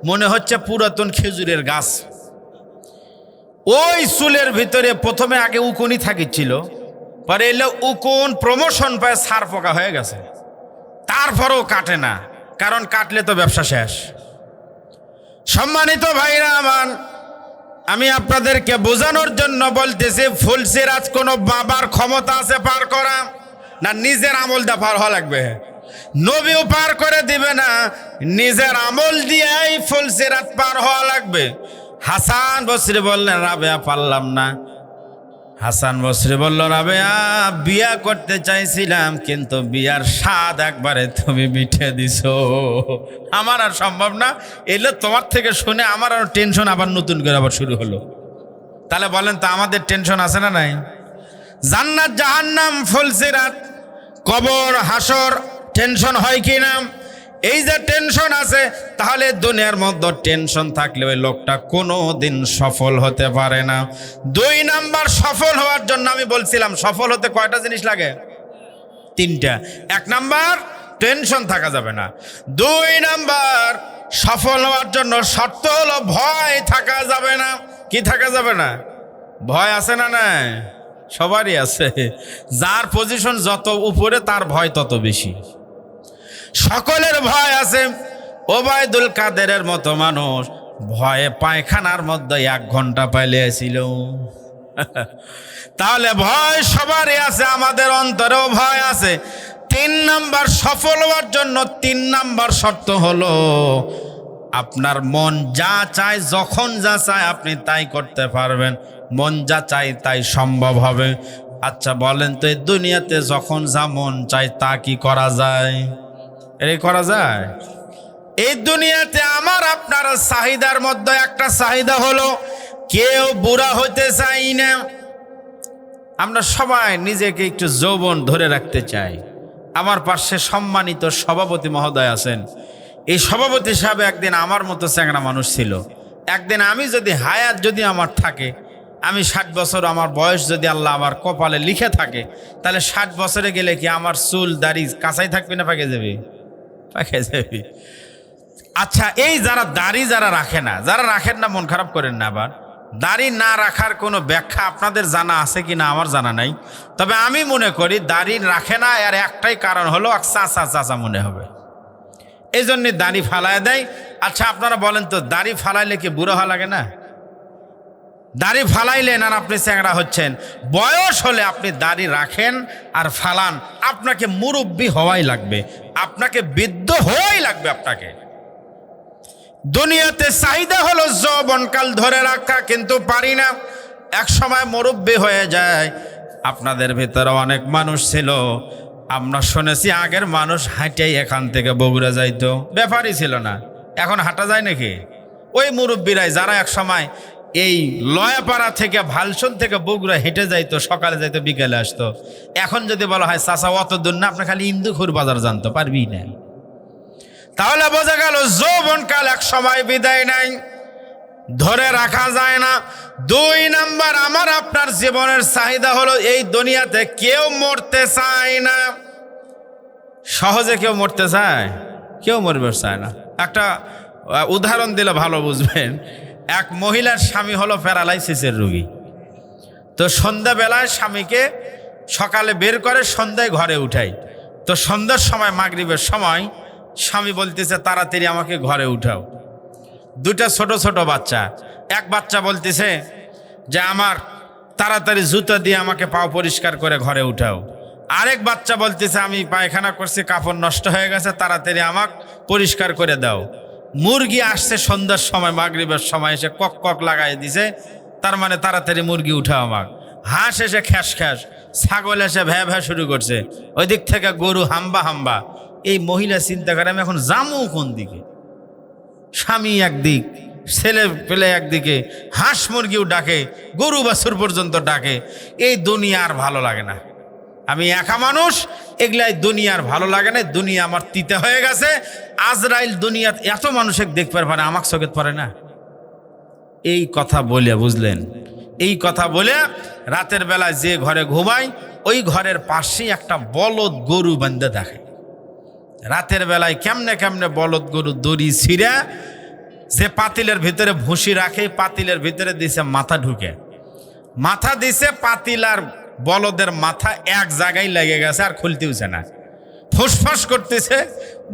মনে হচ্ছে পুরাতন খেজুরের গাছ। ওই চুলের ভিতরে প্রথমে আগে উকুনই থাকিছিল, পরে এলে উকুন প্রমোশন পায় সার পোকা হয়ে গেছে, তারপরেও কাটে না, কারণ কাটলে তো ব্যবসা শেষ। সম্মানিত ভাইরা আমার, আমি আপনাদেরকে বোঝানোর জন্য বলতেছি, ফুলসিরাত কোনো বাবার ক্ষমতা আছে পার করা? না নিজের আমল দা পার হওয়া লাগবে? নবীও পার করে দিবে না, নিজের আমল দিয়েই ফুলসিরাত পার হওয়া লাগবে। হাসান বসরি বললেন রাবেয়া পারলাম না। হাসান বসরি বলল রাবেয়া বিয়া করতে চাইছিলাম কিন্তু বিয়ার স্বাদ একবারে তুমি মিঠে দিছো, আমার আর সম্ভব না। এলে তোমার থেকে শুনে আমার আর টেনশন আবার নতুন করে আবার শুরু হলো। তাহলে বলেন তো আমাদের টেনশন আছে না নাই? জান্নাত জাহান্নাম, ফুলসিরাত, কবর, হাসর টেনশন হয় কি না? এই যে টেনশন আছে, তাহলে দুনিয়ার মধ্যে টেনশন থাকলে ওই লোকটা কোনো দিন সফল হতে পারে না। 2 নাম্বার সফল হওয়ার জন্য আমি বলছিলাম সফল হতে কয়টা জিনিস লাগে? 3টা। 1 নাম্বার টেনশন থাকা যাবে না। 2 নাম্বার সফল হওয়ার জন্য শর্ত হলো ভয় থাকা যাবে না। কি থাকা যাবে না? ভয় আছে না নাই? সবারই আছে। যার পজিশন যত উপরে তার ভয় তত বেশি। সকলের ভয় আছে। ওবায়দুল কাদেরের মতো মানুষ ভয়ে পায়খানার মধ্যে 1 ঘন্টা পালিয়েছিল। তাহলে ভয় সবারই আছে, আমাদের অন্তরেও ভয় আছে। 3 নাম্বার সফল হওয়ার জন্য 3 নাম্বার শর্ত হলো আপনার মন যা চায়, যখন যা চায় আপনি তাই করতে পারবেন। মন যা চায় তাই সম্ভব হবে। আচ্ছা বলেন তো, এই দুনিয়াতে যখন যা মন চায় তা কি করা যায়? এই করা যায়? এই দুনিয়াতে আমার আপনার চাহিদার মধ্যে একটা চাহিদা হলো কেউ বুড়া হতে চাই না। আমরা সবাই নিজেকে একটু যৌবন ধরে রাখতে চাই। আমার পাশে সম্মানিত সভাপতি মহোদয় আছেন। এই সভাপতি সাহেব একদিন আমার মতো চ্যাংড়া মানুষ ছিল। একদিন আমি যদি হায়াত যদি আমার থাকে, আমি 60 বছর আমার বয়স যদি আল্লাহ আমার কপালে লিখে থাকে, তাহলে 60 বছরে গেলে কি আমার চুল দাড়ি কাঁচাই থাকবে না পাকে যাবে? পাকে যাবে। আচ্ছা এই যারা দাড়ি যারা রাখে না, যারা রাখেন না মন খারাপ করেন না। আবার দাড়ি না রাখার কোনো ব্যাখ্যা আপনাদের জানা আছে কি না আমার জানা নাই। তবে আমি মনে করি দাড়ি রাখে না এর একটাই কারণ হলো চাচা চাচা মনে হবে, এই জন্যে দাড়ি ফালায় দেয়। আচ্ছা আপনারা বলেন তো, দাড়ি ফালাইলে কি বুড়ো হওয়া লাগে না? দাড়ি ফালাইলেন আর আপনি চ্যাংড়া হচ্ছেন। বয়স হলে আপনি দাড়ি রাখেন আর ফালান, আপনাকে মুরব্বি হওয়াই লাগবে, আপনাকে বৃদ্ধ হওয়াই লাগবে। আপনাকে দুনিয়াতে চাহিদা হলো যৌবনকাল ধরে রাখা, কিন্তু পারি না, এক সময় মুরব্বি হয়ে যায়। আপনাদের ভিতরে অনেক মানুষ ছিল, আমরা শুনেছি আগের মানুষ হাঁটেই এখান থেকে বগুড়া যাইতো, ব্যাপারই ছিল না। এখন হাঁটা যায় নাকি? ওই মুরব্বিরাই যারা এক সময় এই লয়াপাড়া থেকে ভালসন থেকে বগুড়া হেঁটে যাইতো, সকালে যাইতো বিকেলে আসতো। এখন যদি বলা হয় চাচা অত দূর না, আপনি খালি ইন্দুখুর বাজার জানতে পারবি না। তাহলে বোঝা গেল যৌবনকাল এক সময় বিদায় নাই, ধরে রাখা যায় না। 2 নাম্বার, আমার আপনার জীবনের চাহিদা হলো এই দুনিয়াতে কেউ মরতে চায় না। সহজে কেউ মরতে চায়? কেউ মরবে চায় না। একটা উদাহরণ দিলে ভালো বুঝবেন। এক মহিলার স্বামী হলো প্যারালাইসিসের রোগী। তো সন্ধ্যাবেলায় স্বামীকে সকালে বের করে সন্ধ্যায় ঘরে উঠাই। তো সন্ধ্যার সময় মাগরিবের সময় স্বামী বলতেছে তাড়াতাড়ি আমাকে ঘরে উঠাও। 2টা ছোট ছোট বাচ্চা, এক বাচ্চা বলতেছে যে আমার তাড়াতাড়ি জুতা দিয়ে আমাকে পাও পরিষ্কার করে ঘরে উঠাও। আরেক বাচ্চা বলতেছে আমি পায়খানা করছি, কাপড় নষ্ট হয়ে গেছে, তাড়াতাড়ি আমাকে পরিষ্কার করে দাও। মুরগি আসছে সন্ধ্যার সময়, মাগরিবের সময় এসে কক কক লাগাই দিছে, তার মানে তাড়াতাড়ি মুরগি উঠাও আমাকে। হাঁস এসে খ্যাস খ্যাস, ছাগল এসে ভ্যা ভ্যা শুরু করছে, ওই দিক থেকে গরু হাম্বা হাম্বা। এই মহিলা চিন্তা করে আমি এখন যামু কোন দিকে? স্বামী একদিক, ছেলে পেলে একদিকে, হাঁস মুরগিও ডাকে, গরু বাছুর পর্যন্ত ডাকে। এই দুনিয়া আর ভালো লাগে না, আমি একা মানুষ, এগুলাই দুনিয়ার ভালো লাগে না, দুনিয়া আমার তিতে হয়ে গেছে। আজরাইল দুনিয়াত এত মানুষকে দেখতে পারে, আমাকে চোখে পড়ে না। এই কথা বলে, বুঝলেন, এই কথা বলে রাতের বেলায় যে ঘরে ঘুমায় ওই ঘরের পাশেই একটা বলদ গরু বান্ধে দেখে। রাতের বেলায় কেমনে কেমনে বলদ গরু দড়ি ছিঁড়ে যে পাতিলের ভিতরে ভুসি রাখে, পাতিলের ভিতরে দিছে মাথা ঢুকে, মাথা দিছে, পাতিল আর বলদের মাথা এক জায়গায় লেগে গেছে, আর খুলতেছে না, ফুসফাস করতেছে।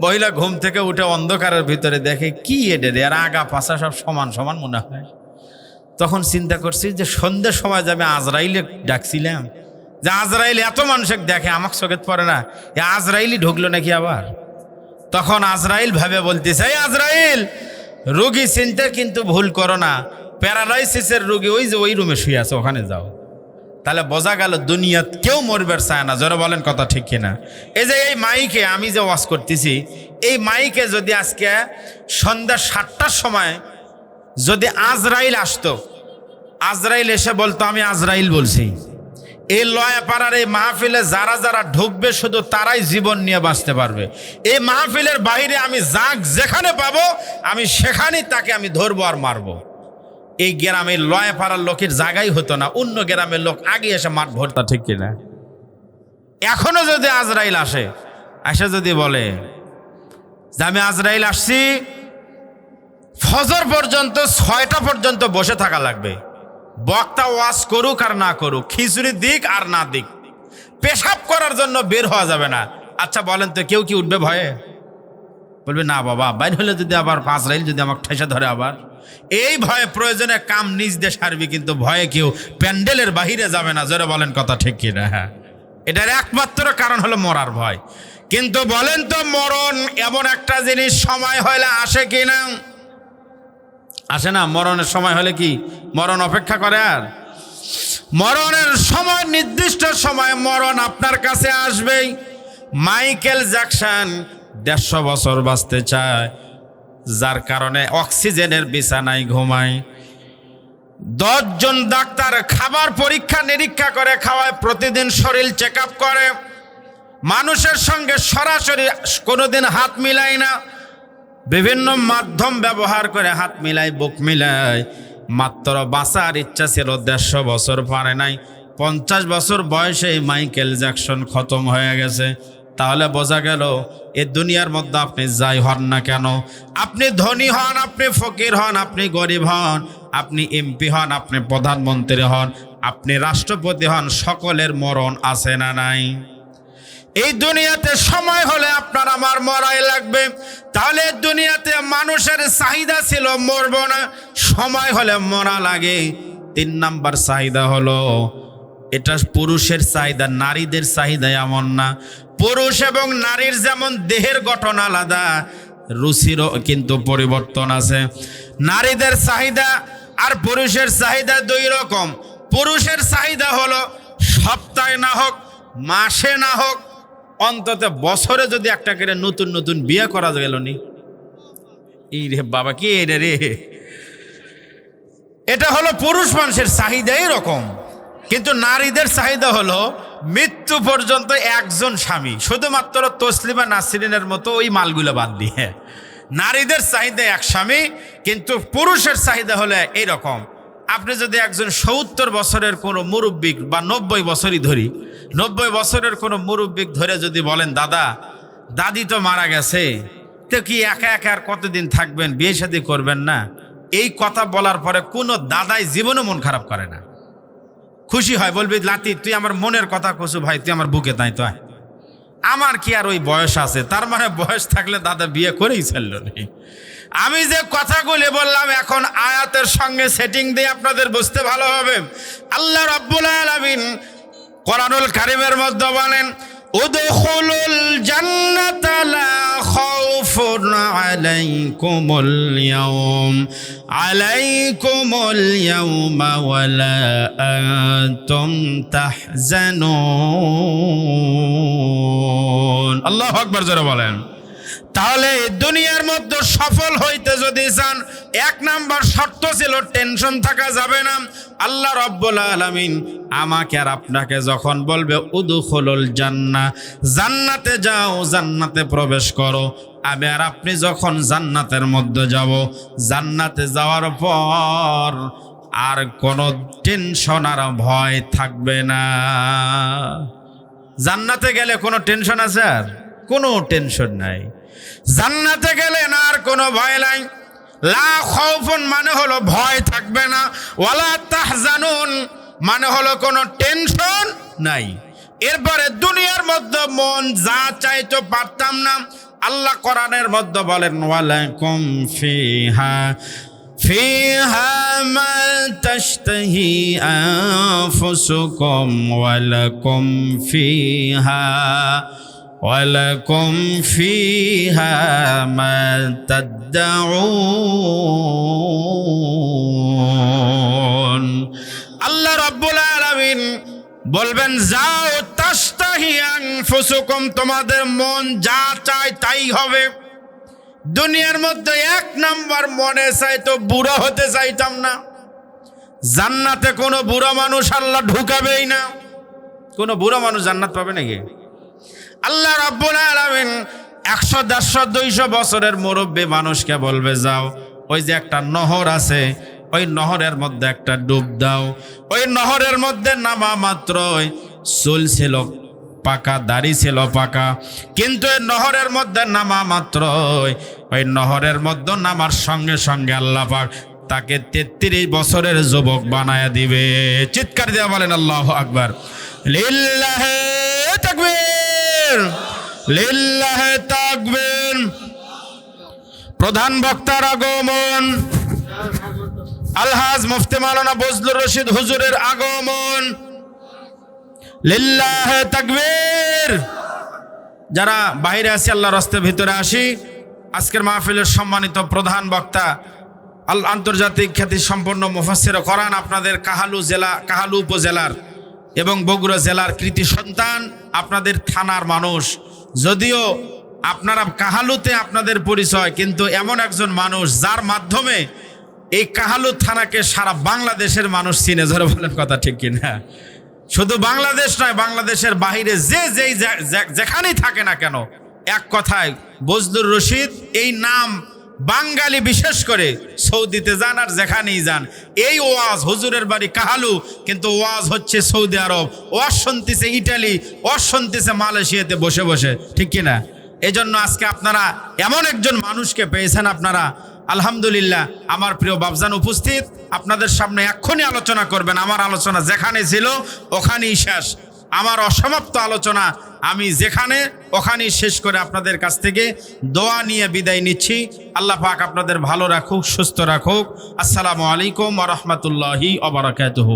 মহিলা ঘুম থেকে উঠে অন্ধকারের ভিতরে দেখে কি এডে রে, আর আগা পাশা সব সমান সমান মনে হয়। তখন চিন্তা করছি যে সন্ধ্যের সময় যে আমি আজরাইলে ডাকছিলাম, যে আজরাইল এত মানুষকে দেখে, আমাকে চোখে পড়ে না, এ আজরাইলই ঢুকলো নাকি আবার। তখন আজরাইল ভাবে বলতেছে, এই আজরাইল, রোগী চিনতে কিন্তু ভুল করো না, প্যারালাইসিসের রোগী ওই যে ওই রুমে শুয়ে আছে, ওখানে যাও। তাহলে বোঝা গেল দুনিয়াত কেউ মরবার চায় না। জোরে বলেন কথা ঠিক কিনা? এই যে এই মাইকে আমি যে ওয়াজ করতেছি, এই মাইকে যদি আজকে সন্ধ্যা 7টার সময় যদি আজরাইল আসতো, আজরাইল এসে বলতো আমি আজরাইল বলছি, এই লয়াপাড়ার এই মাহফিলে যারা যারা ঢুকবে শুধু তারাই জীবন নিয়ে বাঁচতে পারবে। এই মাহফিলের বাইরে আমি যাক যেখানে পাবো আমি সেখানেই তাকে আমি ধরবো আর মারবো। এই গ্রামের লয়াপাড়ার লোকের জায়গাই হতো না, অন্য গ্রামের লোক আগে এসে মাঠ ভরতা, ঠিক কিনা? এখনো যদি আজরাইল আসে, এসে যদি বলে যে আমি আজরাইল আসছি, ফজর পর্যন্ত 6টা পর্যন্ত বসে থাকা লাগবে। বক্তা ওয়াজ করুক আর না করুক, খিচুড়ি দিক আর না দিক, পেশাব করার জন্য বের হওয়া যাবে না। আচ্ছা বলেন তো, কেউ কি উঠবে ভয়ে? বলবে না বাবা, বাইর হলে যদি আবার আজরাইল যদি আমাকে ঠেসে ধরে আবার, এই ভয়ে প্রয়োজনে কাম নিজ দিয়ে সারবি, কিন্তু ভয়ে কেউ প্যান্ডেলের বাহিরে যাবে না। জোরে বলেন কথা ঠিক কিনা? হ্যাঁ, এটার একমাত্র কারণ হলো মরার ভয়। কিন্তু বলেন তো, মরণ এমন একটা জিনিস সময় হলে আসে কিনা? আসে না। মরণের সময় হলে কি মরণ অপেক্ষা করে? আর মরণের সময়, নির্দিষ্ট সময় মরণ আপনার কাছে আসবেই। মাইকেল জ্যাকসন 150 বছর বাঁচতে চায়, যার কারণে অক্সিজেনের বিছানায় ঘুমায়। 10 জন ডাক্তার খাবার পরীক্ষা নিরীক্ষা করে খাওয়ায়, প্রতিদিন শরীর চেক আপ করে, মানুষের সঙ্গে সরাসরি কোনোদিন হাত মিলায় না, বিভিন্ন মাধ্যম ব্যবহার করে হাত মিলায়, বুক মিলায়। মাত্র বাঁচার ইচ্ছা ছিল, 150 বছর পারে নাই, 50 বছর বয়সে মাইকেল জ্যাকসন খতম হয়ে গেছে। তাহলে বোঝা গেল এ দুনিয়ার মধ্যে আপনি যাই হন না কেন, আপনি ধনী হন, আপনি ফকির হন, আপনি গরিব হন, আপনি এমপি হন, আপনি প্রধানমন্ত্রী হন, আপনি রাষ্ট্রপতি হন, সকলের মরণ আছে না নাই? এই দুনিয়াতে সময় হলে আপনার আমার মরাই লাগবে। তাহলে দুনিয়াতে মানুষের চাহিদা ছিল মরব না, সময় হলে মরা লাগে। 3 নাম্বার চাহিদা হলো, এটা পুরুষের চাহিদা, নারীদের চাহিদা এমন না। পুরুষ এবং নারীর যেমন দেহের গঠন আলাদা, রুচিরও কিন্তু পরিবর্তন আছে। নারীদের চাহিদা আর পুরুষের চাহিদা 2 রকম। পুরুষের চাহিদা হলো সপ্তাহে না হোক, মাসে না হোক, অন্তত বছরে যদি একটা করে নতুন নতুন বিয়ে করা গেল নি। এই রে বাবা, কি রে, এটা হলো পুরুষ মানুষের চাহিদা এরকম, কিন্তু নারীদের চাহিদা হলো মৃত্যু পর্যন্ত একজন স্বামী, শুধুমাত্র তসলিমা নাসরিনের মতো ওই মালগুলো বাদ দিয়ে। নারীদের চাহিদা এক স্বামী, কিন্তু পুরুষের চাহিদা হলে এইরকম। আপনি যদি একজন 70 বছরের কোনো মুরব্বিক বা 90 বছরই ধরি, 90 বছরের কোনো মুরব্বিক ধরে যদি বলেন, দাদা দাদি তো মারা গেছে, তো কি একা একা আর কতদিন থাকবেন, বিয়ে শাদী করবেন না? এই কথা বলার পরে কোনো দাদাই জীবনে মন খারাপ করে না, খুশি হয়, বলবি লাতি তুই আমার মনের কথা কছু ভাই, তুই আমার বুকে তাই তো আমার কি আর ওই বয়স আছে? তার মানে বয়স থাকলে দাদা বিয়ে করেই ছাড়ল নি। আমি যে কথাগুলি বললাম এখন আয়াতের সঙ্গে সেটিং দিয়ে আপনাদের বুঝতে ভালো হবে। আল্লাহ রাব্বুল আলামিন কোরআনুল কারীমের মধ্যে বলেন, উদখুলুল জান্নাতা লা খাউফুন আলাইকুমুল ইয়াওমা ওয়ালা আনতুম তাহজানুন। আল্লাহু আকবার জোরে বলেন। তাহলে দুনিয়ার মধ্যে সফল হইতে যদি চান, 1 নাম্বার শর্ত ছিল টেনশন থাকা যাবে না। আল্লাহ রাব্বুল আলামিন আমাকে আর আপনাকে যখন বলবে উদখুলুল জান্নাহ, জান্নাতে যাও, জান্নাতে প্রবেশ করো, আমি আর আপনি যখন জান্নাতের মধ্যে যাব, জান্নাতে যাওয়ার পর আর কোনো টেনশন আর ভয় থাকবে না। জান্নাতে গেলে কোনো টেনশন আছে? আর কোনো টেনশন নাই। জান্নাতে গেলে না আর কোনো ভয় নাই। লা খাউফুন মানে হলো ভয় থাকবে না, ওয়ালা তাহজানুন মানে হলো কোনো টেনশন নাই। এরপরে দুনিয়ার মধ্যে মন যা চাইতো পারতাম না, আল্লাহ কোরআনের মধ্যে বলেন, ওয়ালাকুম ফিহা মা তাশতাহি আনফুসুকুম ওয়ালাকুম ফিহা মা তাদউন। আল্লাহ রাব্বুল আলামিন বলবেন, যাও, তাশতাহি আনফুসুকুম, তোমাদের মন যা চায় তাই হবে। দুনিয়ার মধ্যে 1 নাম্বার মনে চাইতো বুড়া হতে চাইতাম না। জান্নাতে কোনো বুড়া মানুষ আল্লাহ ঢুকাবেই না। কোনো বুড়া মানুষ জান্নাত পাবে নাকি? আল্লাহ রাব্বুল আলামিন 100, 150, 200 বছরের মুরব্বী মানুষকে বলবে, যাও, ওই যে একটা নহর আছে, ওই নহরের মধ্যে একটা ডুব দাও। ওই নহরের মধ্যে নামা মাত্রই চুল ছিল পাকা, দাড়ি ছিল পাকা, কিন্তু এই নহরের মধ্যে নামা মাত্রই, ওই নহরের মধ্যে নামার সঙ্গে সঙ্গে আল্লাহ পাক তাকে 33 বছরের যুবক বানায়া দিবে। চিৎকার দিয়ে বলেন আল্লাহু আকবার। লিল্লাহি তাকবীর, লিল্লাহি তাকবীর। প্রধান বক্তার আগমন, আলহাজ মুফতি মাওলানা বজলুর রশিদ হুজুরের আগমন। লিল্লাহি তাকবীর। যারা বাইরে আছি আল্লাহর রাস্তার ভিতরে আসি। আজকের মাহফিলের সম্মানিত প্রধান বক্তা, আন্তর্জাতিক খ্যাতি সম্পন্ন মুফাসসির কোরআন, আপনাদের কাহালু উপজেলার এবং বগুড়া জেলার কৃতি সন্তান, আপনাদের থানার মানুষ। যদিও আপনারা কাহালুতে আপনাদের পরিচয়, কিন্তু এমন একজন মানুষ যার মাধ্যমে এই কাহালু থানাকে সারা বাংলাদেশের মানুষ চিনে। ধরে বলেন কথা ঠিক কিনা? শুধু বাংলাদেশ নয়, বাংলাদেশের বাহিরে যেখানেই থাকে না কেন, এক কথায় বজলুর রশিদ এই নাম বাঙালি বিশেষ করে সৌদিতে যান আর যেখানেই যান, এই ওয়াজ হুজুরের বাড়ি কাহালু, কিন্তু ওয়াজ হচ্ছে সৌদি আরব, ওয়াজ শুনতেছে ইটালি, ওয়াজ শুনতেছে মালয়েশিয়াতে বসে বসে, ঠিক কিনা? এই জন্য আজকে আপনারা এমন একজন মানুষকে পেয়েছেন। আপনারা আলহামদুলিল্লাহ। আমার প্রিয় বাবজান উপস্থিত, আপনাদের সামনে এক্ষুনি আলোচনা করবেন। আমার আলোচনা যেখানে ছিল ওখানেই শেষ। আমার অসমাপ্ত আলোচনা আমি যেখানে ওখানেই শেষ করে আপনাদের কাছ থেকে দোয়া নিয়ে বিদায় নিচ্ছি। আল্লাহ পাক আপনাদের ভালো রাখুক, সুস্থ রাখুক। আসসালামু আলাইকুম ওয়া রাহমাতুল্লাহি ওয়া বারাকাতুহু।